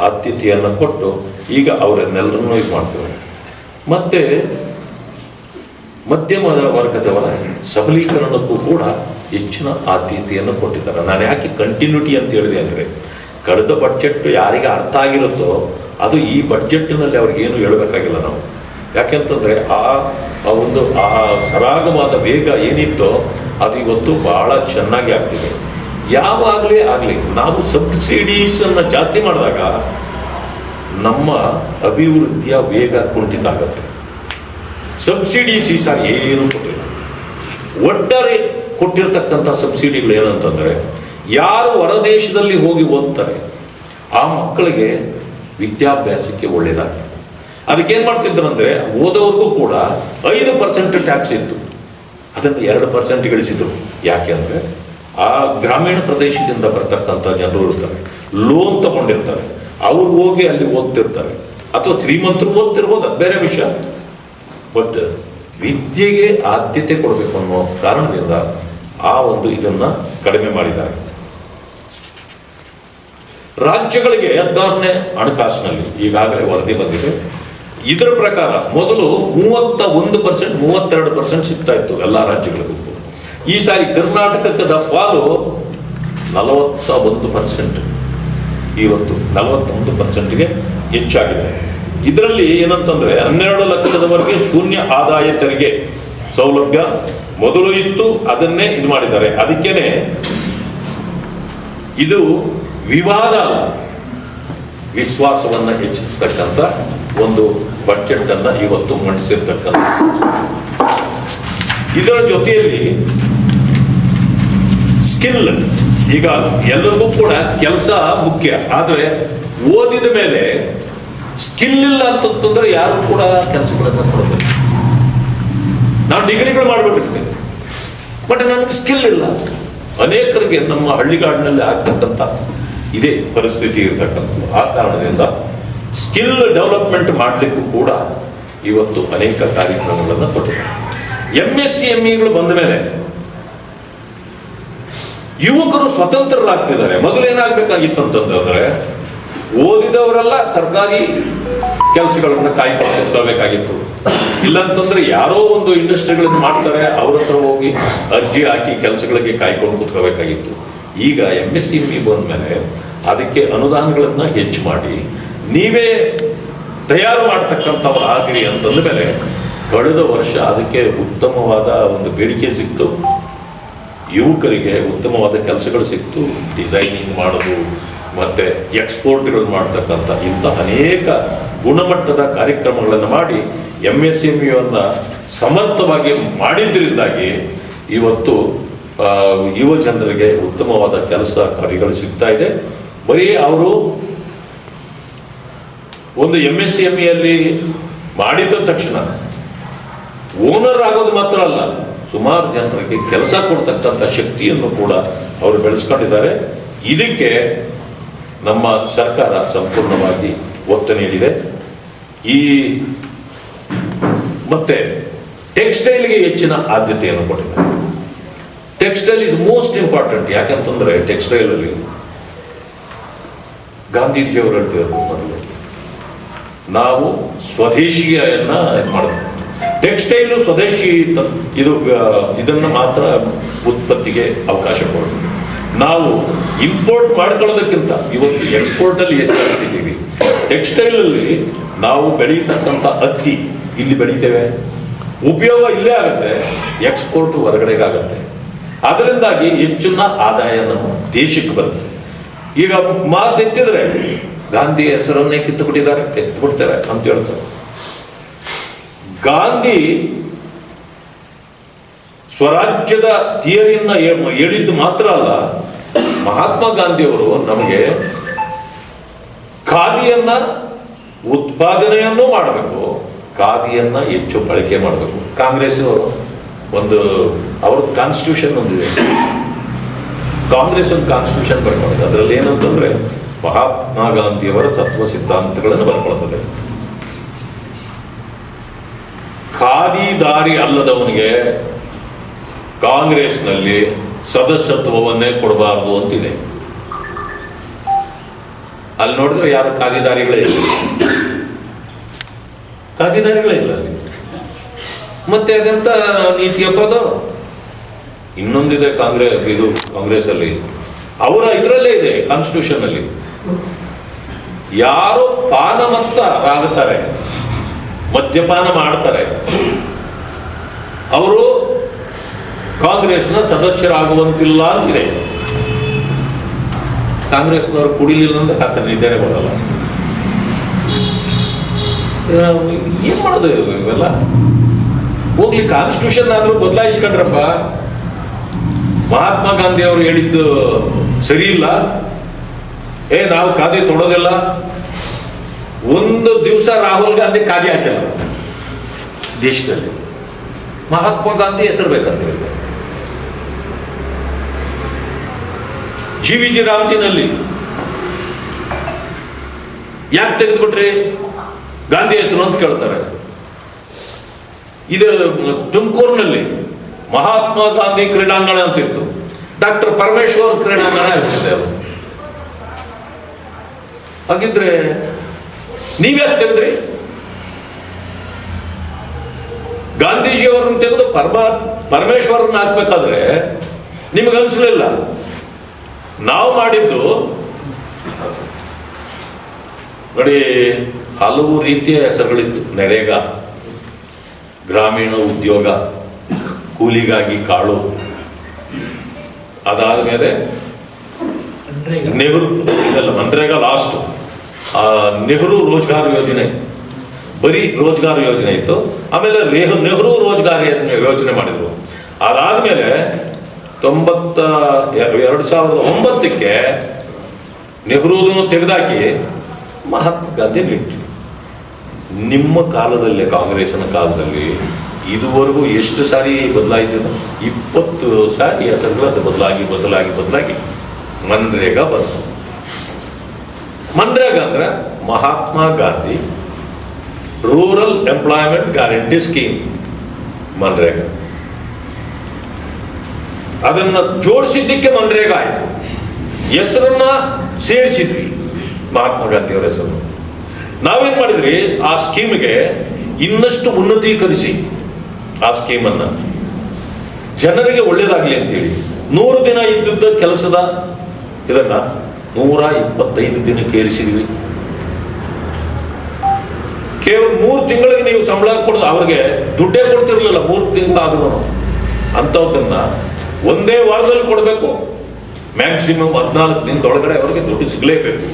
ಆದ್ಯತೆಯನ್ನು ಕೊಟ್ಟು ಈಗ ಅವರನ್ನೆಲ್ಲರನ್ನೂ ಇದು ಮಾಡ್ತಿದ್ದಾರೆ. ಮತ್ತು ಮಧ್ಯಮ ವರ್ಗದವರ ಸಬಲೀಕರಣಕ್ಕೂ ಕೂಡ ಹೆಚ್ಚಿನ ಆದ್ಯತೆಯನ್ನು ಕೊಟ್ಟಿದ್ದಾರೆ. ನಾನು ಯಾಕೆ ಕಂಟಿನ್ಯೂಟಿ ಅಂತ ಹೇಳಿದೆ ಅಂದರೆ, ಕಳೆದ ಬಡ್ಜೆಟ್ ಯಾರಿಗೆ ಅರ್ಥ ಆಗಿರುತ್ತೋ ಅದು ಈ ಬಡ್ಜೆಟ್ನಲ್ಲಿ ಅವ್ರಿಗೇನು ಹೇಳಬೇಕಾಗಿಲ್ಲ ನಾವು. ಯಾಕೆಂತಂದರೆ ಆ ಸರಾಗವಾದ ವೇಗ ಏನಿತ್ತೋ ಅದು ಇವತ್ತು ಬಹಳ ಚೆನ್ನಾಗಿ ಆಗ್ತಿದೆ. ಯಾವಾಗಲೇ ಆಗಲಿ ನಾವು ಸಬ್ಸಿಡೀಸನ್ನು ಜಾಸ್ತಿ ಮಾಡಿದಾಗ ನಮ್ಮ ಅಭಿವೃದ್ಧಿಯ ವೇಗ ಕುಂಠಿತ ಆಗುತ್ತೆ. ಸಬ್ಸಿಡೀಸ್ ಈ ಸಾರಿ ಏನು ಕೊಟ್ಟಿಲ್ಲ. ಒಟ್ಟಾರೆ ಕೊಟ್ಟಿರ್ತಕ್ಕಂಥ ಸಬ್ಸಿಡಿಗಳು ಏನಂತಂದರೆ, ಯಾರು ಹೊರದೇಶದಲ್ಲಿ ಹೋಗಿ ಓದ್ತಾರೆ ಆ ಮಕ್ಕಳಿಗೆ ವಿದ್ಯಾಭ್ಯಾಸಕ್ಕೆ ಒಳ್ಳೆಯದಾಗಿದೆ. ಅದಕ್ಕೇನು ಮಾಡ್ತಿದ್ರು ಅಂದರೆ, ಓದೋರ್ಗೂ ಕೂಡ 5% ಟ್ಯಾಕ್ಸ್ ಇತ್ತು, ಅದನ್ನು 2% ಇಳಿಸಿದ್ರು. ಯಾಕೆ ಅಂದರೆ ಆ ಗ್ರಾಮೀಣ ಪ್ರದೇಶದಿಂದ ಬರ್ತಕ್ಕಂಥ ಜನರು ಇರ್ತಾರೆ, ಲೋನ್ ತಗೊಂಡಿರ್ತಾರೆ, ಅವ್ರು ಹೋಗಿ ಅಲ್ಲಿ ಓದ್ತಿರ್ತಾರೆ. ಅಥವಾ ಶ್ರೀಮಂತರು ಓದ್ತಿರ್ಬೋದು, ಅದು ಬೇರೆ ವಿಷಯ. ಬಟ್ ವಿದ್ಯೆಗೆ ಆದ್ಯತೆ ಕೊಡಬೇಕು ಅನ್ನೋ ಕಾರಣದಿಂದ ಆ ಒಂದು ಇದನ್ನು ಕಡಿಮೆ ಮಾಡಿದ್ದಾರೆ. ರಾಜ್ಯಗಳಿಗೆ 16ನೇ ಹಣಕಾಸಿನಲ್ಲಿ ಈಗಾಗಲೇ ವರದಿ ಬಂದಿದೆ. ಇದರ ಪ್ರಕಾರ ಮೊದಲು 31%, 32% ಸಿಗ್ತಾ ಇತ್ತು ಎಲ್ಲ ರಾಜ್ಯಗಳಿಗೂ. ಈ ಸಾರಿ ಕರ್ನಾಟಕದ ಪಾಲು 41%, ಇವತ್ತು 41%ಗೆ ಹೆಚ್ಚಾಗಿದೆ. ಇದರಲ್ಲಿ ಏನಂತಂದ್ರೆ 12 ಲಕ್ಷದವರೆಗೆ ಶೂನ್ಯ ಆದಾಯ ತೆರಿಗೆ ಸೌಲಭ್ಯ ಮೊದಲು ಇತ್ತು, ಅದನ್ನೇ ಇದು ಮಾಡಿದ್ದಾರೆ. ಅದಕ್ಕೇನೆ ಇದು ವಿವಾದ ವಿಶ್ವಾಸವನ್ನು ಹೆಚ್ಚಿಸತಕ್ಕಂಥ ಒಂದು ಬಡ್ಜೆಟ್ ಅನ್ನ ಇವತ್ತು ಮಂಡಿಸಿರ್ತಕ್ಕಂಥ. ಇದರ ಜೊತೆಯಲ್ಲಿ ಸ್ಕಿಲ್, ಈಗ ಎಲ್ಲರಿಗೂ ಕೂಡ ಕೆಲಸ ಮುಖ್ಯ, ಆದರೆ ಓದಿದ ಮೇಲೆ ಸ್ಕಿಲ್ ಇಲ್ಲ ಅಂತಂದ್ರೆ ಯಾರು ಕೂಡ ಕೆಲಸಗಳನ್ನು ಕೊಡಬೇಕು. ನಾವು ಡಿಗ್ರಿಗಳು ಮಾಡಿಬಿಟ್ಟಿರ್ತೇವೆ, ಬಟ್ ನನಗೆ ಸ್ಕಿಲ್ ಇಲ್ಲ. ಅನೇಕರಿಗೆ ನಮ್ಮ ಹಳ್ಳಿಗಾಡಿನಲ್ಲಿ ಆಗ್ತಕ್ಕಂಥ ಇದೇ ಪರಿಸ್ಥಿತಿ ಇರ್ತಕ್ಕಂಥದ್ದು. ಆ ಕಾರಣದಿಂದ ಸ್ಕಿಲ್ ಡೆವಲಪ್ಮೆಂಟ್ ಮಾಡಲಿಕ್ಕೂ ಕೂಡ ಇವತ್ತು ಅನೇಕ ಕಾರ್ಯಕ್ರಮಗಳನ್ನು ಕೊಟ್ಟಿದ್ದಾರೆ. MSc ME ಬಂದ ಮೇಲೆ ಯುವಕರು ಸ್ವತಂತ್ರರಾಗ್ತಿದ್ದಾರೆ. ಮೊದಲು ಏನಾಗಬೇಕಾಗಿತ್ತು ಅಂತಂದ್ರೆ, ಓದಿದವರೆಲ್ಲ ಸರ್ಕಾರಿ ಕೆಲಸಗಳನ್ನ ಕಾಯ್ಕೊಂಡು ಕೂತ್ಕೊಳ್ಬೇಕಾಗಿತ್ತು. ಇಲ್ಲಂತಂದ್ರೆ ಯಾರೋ ಒಂದು ಇಂಡಸ್ಟ್ರಿಗಳನ್ನು ಮಾಡ್ತಾರೆ, ಅವ್ರ ಹತ್ರ ಹೋಗಿ ಅರ್ಜಿ ಹಾಕಿ ಕೆಲಸಗಳಿಗೆ ಕಾಯ್ಕೊಂಡು ಕೂತ್ಕೋಬೇಕಾಗಿತ್ತು. ಈಗ MSc ME ಬಂದ ಮೇಲೆ ಅದಕ್ಕೆ ಅನುದಾನಗಳನ್ನ ಹೆಚ್ಚು ಮಾಡಿ ನೀವೇ ತಯಾರು ಮಾಡ್ತಕ್ಕಂಥವ್ರು ಆಗ್ರಿ ಅಂತಂದ ಮೇಲೆ ಕಳೆದ ವರ್ಷ ಅದಕ್ಕೆ ಉತ್ತಮವಾದ ಒಂದು ಬೇಡಿಕೆ ಸಿಕ್ತು. ಯುವಕರಿಗೆ ಉತ್ತಮವಾದ ಕೆಲಸಗಳು ಸಿಕ್ತು. ಡಿಸೈನಿಂಗ್ ಮಾಡೋದು ಮತ್ತೆ ಎಕ್ಸ್ಪೋರ್ಟ್ಗಳು ಮಾಡ್ತಕ್ಕಂಥ ಇಂಥ ಅನೇಕ ಗುಣಮಟ್ಟದ ಕಾರ್ಯಕ್ರಮಗಳನ್ನು ಮಾಡಿ MSc ME ಸಮರ್ಥವಾಗಿ ಮಾಡಿದ್ರಿಂದಾಗಿ ಇವತ್ತು ಯುವ ಜನರಿಗೆ ಉತ್ತಮವಾದ ಕೆಲಸ ಕಾರ್ಯಗಳು ಸಿಗ್ತಾ ಇದೆ. ಬರೀ ಅವರು ಒಂದು MSc ME ಮಾಡಿದ ತಕ್ಷಣ ಓನರ್ ಆಗೋದು ಮಾತ್ರ ಅಲ್ಲ, ಸುಮಾರು ಜನರಿಗೆ ಕೆಲಸ ಕೊಡ್ತಕ್ಕಂಥ ಶಕ್ತಿಯನ್ನು ಕೂಡ ಅವರು ಬೆಳೆಸ್ಕೊಂಡಿದ್ದಾರೆ. ಇದಕ್ಕೆ ನಮ್ಮ ಸರ್ಕಾರ ಸಂಪೂರ್ಣವಾಗಿ ಒತ್ತು ನೀಡಿದೆ. ಮತ್ತೆ ಟೆಕ್ಸ್ಟೈಲ್ಗೆ ಹೆಚ್ಚಿನ ಆದ್ಯತೆಯನ್ನು ಕೊಟ್ಟಿದ್ದಾರೆ. Textile is most important. ಯಾಕಂತಂದ್ರೆ ಟೆಕ್ಸ್ಟೈಲ್ ಅಲ್ಲಿ ಗಾಂಧೀಜಿಯವರು ಹೇಳ್ತಿದ್ರು, ಮೊದಲು ನಾವು ಸ್ವದೇಶಿಯನ್ನ ಮಾಡಬೇಕು. ಟೆಕ್ಸ್ಟೈಲು ಸ್ವದೇಶಿ ಇದನ್ನು ಮಾತ್ರ ಉತ್ಪತ್ತಿಗೆ ಅವಕಾಶ ಕೊಡಬೇಕು. ನಾವು ಇಂಪೋರ್ಟ್ ಮಾಡ್ಕೊಳ್ಳೋದಕ್ಕಿಂತ ಇವತ್ತು ಎಕ್ಸ್ಪೋರ್ಟಲ್ಲಿ ಹೆಚ್ಚಾಗ್ತಿದ್ದೀವಿ. ಟೆಕ್ಸ್ಟೈಲಲ್ಲಿ ನಾವು ಬೆಳೀತಕ್ಕಂಥ ಹತ್ತಿ ಇಲ್ಲಿ ಬೆಳೀತೇವೆ, ಉಪಯೋಗ ಇಲ್ಲೇ ಆಗುತ್ತೆ, ಎಕ್ಸ್ಪೋರ್ಟ್ ಹೊರಗಡೆಗಾಗತ್ತೆ. ಅದರಿಂದಾಗಿ ಹೆಚ್ಚಿನ ಆದಾಯ ನಮ್ಮ ದೇಶಕ್ಕೆ ಬರ್ತದೆ. ಈಗ ಮಾತೆತ್ತಿದ್ರೆ ಗಾಂಧಿ ಹೆಸರನ್ನೇ ಕಿತ್ತುಬಿಡ್ತಾರೆ ಅಂತ ಹೇಳ್ತಾರೆ. ಗಾಂಧಿ ಸ್ವರಾಜ್ಯದ ಥಿಯರಿಯನ್ನ ಹೇಳಿದ್ದು ಮಾತ್ರ ಅಲ್ಲ, ಮಹಾತ್ಮ ಗಾಂಧಿಯವರು ನಮಗೆ ಖಾದಿಯನ್ನ ಉತ್ಪಾದನೆಯನ್ನು ಮಾಡಬೇಕು, ಖಾದಿಯನ್ನ ಹೆಚ್ಚು ಬಳಕೆ ಮಾಡಬೇಕು. ಕಾಂಗ್ರೆಸ್ ಒಂದು ಅವ್ರದ್ದು ಕಾನ್ಸ್ಟಿಟ್ಯೂಷನ್ ಒಂದಿದೆ, ಕಾಂಗ್ರೆಸ್ ಒಂದು ಕಾನ್ಸ್ಟಿಟ್ಯೂಷನ್ ಬರ್ಕೊಂಡಿದೆ. ಅದರಲ್ಲಿ ಏನಂತಂದ್ರೆ ಮಹಾತ್ಮ ಗಾಂಧಿಯವರ ತತ್ವ ಸಿದ್ಧಾಂತಗಳನ್ನು ಬರ್ಕೊಳ್ತದೆ. ಖಾದಿದಾರಿ ಅಲ್ಲದವನಿಗೆ ಕಾಂಗ್ರೆಸ್ನಲ್ಲಿ ಸದಸ್ಯತ್ವವನ್ನೇ ಕೊಡಬಾರದು ಅಂತಿದೆ. ಅಲ್ಲಿ ನೋಡಿದ್ರೆ ಯಾರು ಖಾದಿದಾರಿಗಳೇ ಇಲ್ಲ, ಖಾದಿದಾರಿಗಳೇ ಇಲ್ಲ ಅಲ್ಲಿ. ಮತ್ತೆ ಅದೆಂತ ನೀತಿಯಪ್ಪ ಅದು. ಇನ್ನೊಂದಿದೆ ಕಾಂಗ್ರೆಸ್ ಅಲ್ಲಿ, ಅವರ ಇದರಲ್ಲೇ ಇದೆ ಕಾನ್ಸ್ಟಿಟ್ಯೂಷನ್ ಅಲ್ಲಿ, ಯಾರು ಪಾನಮತ್ತರಾಗುತ್ತಾರೆ, ಮದ್ಯಪಾನ ಮಾಡ್ತಾರೆ, ಅವರು ಕಾಂಗ್ರೆಸ್ನ ಸದಸ್ಯರಾಗುವಂತಿಲ್ಲ ಅಂತಿದೆ. ಕಾಂಗ್ರೆಸ್ನವರು ಕುಡಿಲಿಲ್ಲ ಅಂದ್ರೆ ಆತ ನಿದ್ದೆನೆ ಬರಲ್ಲ. ಏನ್ ಮಾಡೋದು ಇವೆಲ್ಲ? ಹೋಗ್ಲಿ, ಕಾನ್ಸ್ಟಿಟ್ಯೂಷನ್ ಆದ್ರೂ ಬದಲಾಯಿಸ್ಕೊಂಡ್ರಪ್ಪ. ಮಹಾತ್ಮ ಗಾಂಧಿ ಅವರು ಹೇಳಿದ್ದು ಸರಿ ಇಲ್ಲ, ನಾವು ಖಾದಿ ತೊಡೋದಿಲ್ಲ. ಒಂದು ದಿವಸ ರಾಹುಲ್ ಗಾಂಧಿ ಖಾದಿ ಹಾಕಿಲ್ಲ ದೇಶದಲ್ಲಿ. ಮಹಾತ್ಮ ಗಾಂಧಿ ಹೆಸರು ಬೇಕಂತ ಹೇಳಿದೆ. GVG ರಾಮ್ಜಿನಲ್ಲಿ ಯಾಕೆ ತೆಗೆದುಬಿಟ್ರಿ ಗಾಂಧಿ ಹೆಸರು ಅಂತ ಕೇಳ್ತಾರೆ. ಇದು ತುಮಕೂರಿನಲ್ಲಿ ಮಹಾತ್ಮ ಗಾಂಧಿ ಕ್ರೀಡಾಂಗಣ ಅಂತಿತ್ತು, ಡಾಕ್ಟರ್ ಪರಮೇಶ್ವರ್ ಕ್ರೀಡಾಂಗಣ ಆಗ್ತಿದೆ ಅದು. ಹಾಗಿದ್ರೆ ನೀವ್ಯಾಕೆ ತೆಗೆದ್ರಿ? ಗಾಂಧೀಜಿಯವರನ್ನು ತೆಗೆದು ಪರಮೇಶ್ವರನ್ನ ಹಾಕ್ಬೇಕಾದ್ರೆ ನಿಮಗನ್ಸಲಿಲ್ಲ. ನಾವು ಮಾಡಿದ್ದು ನೋಡಿ, ಹಲವು ರೀತಿಯ ಹೆಸರುಗಳಿತ್ತು. ನರೇಗಾ, ಗ್ರಾಮೀಣ ಉದ್ಯೋಗ, ಕೂಲಿಗಾಗಿ ಕಾಳು, ಅದಾದ ಮೇಲೆ ನೆಹರು, ಇದೆಲ್ಲ ಮನ್ರೇಗಾ ಲಾಸ್ಟ್, ನೆಹರು ರೋಜ್ಗಾರ್ ಯೋಜನೆ, ಬರೀ ರೋಜ್ಗಾರ್ ಯೋಜನೆ ಇತ್ತು. ಆಮೇಲೆ ನೆಹರು ರೋಜ್ಗಾರ್ ಯೋಜನೆ ಮಾಡಿದ್ರು. ಅದಾದ್ಮೇಲೆ 2009ಕ್ಕೆ ನೆಹರೂದನ್ನು ತೆಗೆದಾಕಿ ಮಹಾತ್ಮ ಗಾಂಧಿ ಇಟ್ಟು. ನಿಮ್ಮ ಕಾಲದಲ್ಲೇ, ಕಾಂಗ್ರೆಸ್ನ ಕಾಲದಲ್ಲಿ ಇದುವರೆಗೂ ಎಷ್ಟು ಸಾರಿ ಬದಲಾಯಿತು? 20 ಸಾರಿ ಹೆಸರುಗಳು ಅದು ಬದಲಾಗಿ ಮನ್ರೇಗಾ ಬಂತು. ಮನ್ರೇಗಾ ಅಂದ್ರೆ Mahatma Gandhi rural employment guarantee scheme MNREGA. ಅದನ್ನ ಜೋಡಿಸಿದ್ದಕ್ಕೆ ಮನ್ರೇಗಾ ಆಯ್ತು. ಹೆಸರನ್ನ ಸೇರಿಸಿದ್ವಿ, ಮಹಾತ್ಮ ಗಾಂಧಿ ಅವರ ಹೆಸರು. ನಾವೇನ್ ಮಾಡಿದ್ರಿ, ಆ ಸ್ಕೀಮ್ಗೆ ಇನ್ನಷ್ಟು ಉನ್ನತೀಕರಿಸಿ ಆ ಸ್ಕೀಮನ್ನ ಜನರಿಗೆ ಒಳ್ಳೇದಾಗ್ಲಿ ಅಂತೇಳಿ 100 ದಿನ ಇದ್ದಿದ್ದ ಕೆಲಸದ ಇದನ್ನ 125 ದಿನಕ್ಕೆ ಏರಿಸಿದ್ವಿ. ಕೇವಲ 3 ತಿಂಗಳಿಗೆ ನೀವು ಸಂಬಳ ಕೊಡೋದು, ಅವ್ರಿಗೆ ದುಡ್ಡೇ ಕೊಡ್ತಿರ್ಲಿಲ್ಲ 3 ತಿಂಗಳಾದ್ರೂ. ಅಂಥದ್ದನ್ನ ಒಂದೇ ವಾರದಲ್ಲಿ ಕೊಡಬೇಕು, ಮ್ಯಾಕ್ಸಿಮಮ್ 14 ದಿನದೊಳಗಡೆ ಅವರಿಗೆ ದುಡ್ಡು ಸಿಗಲೇಬೇಕು.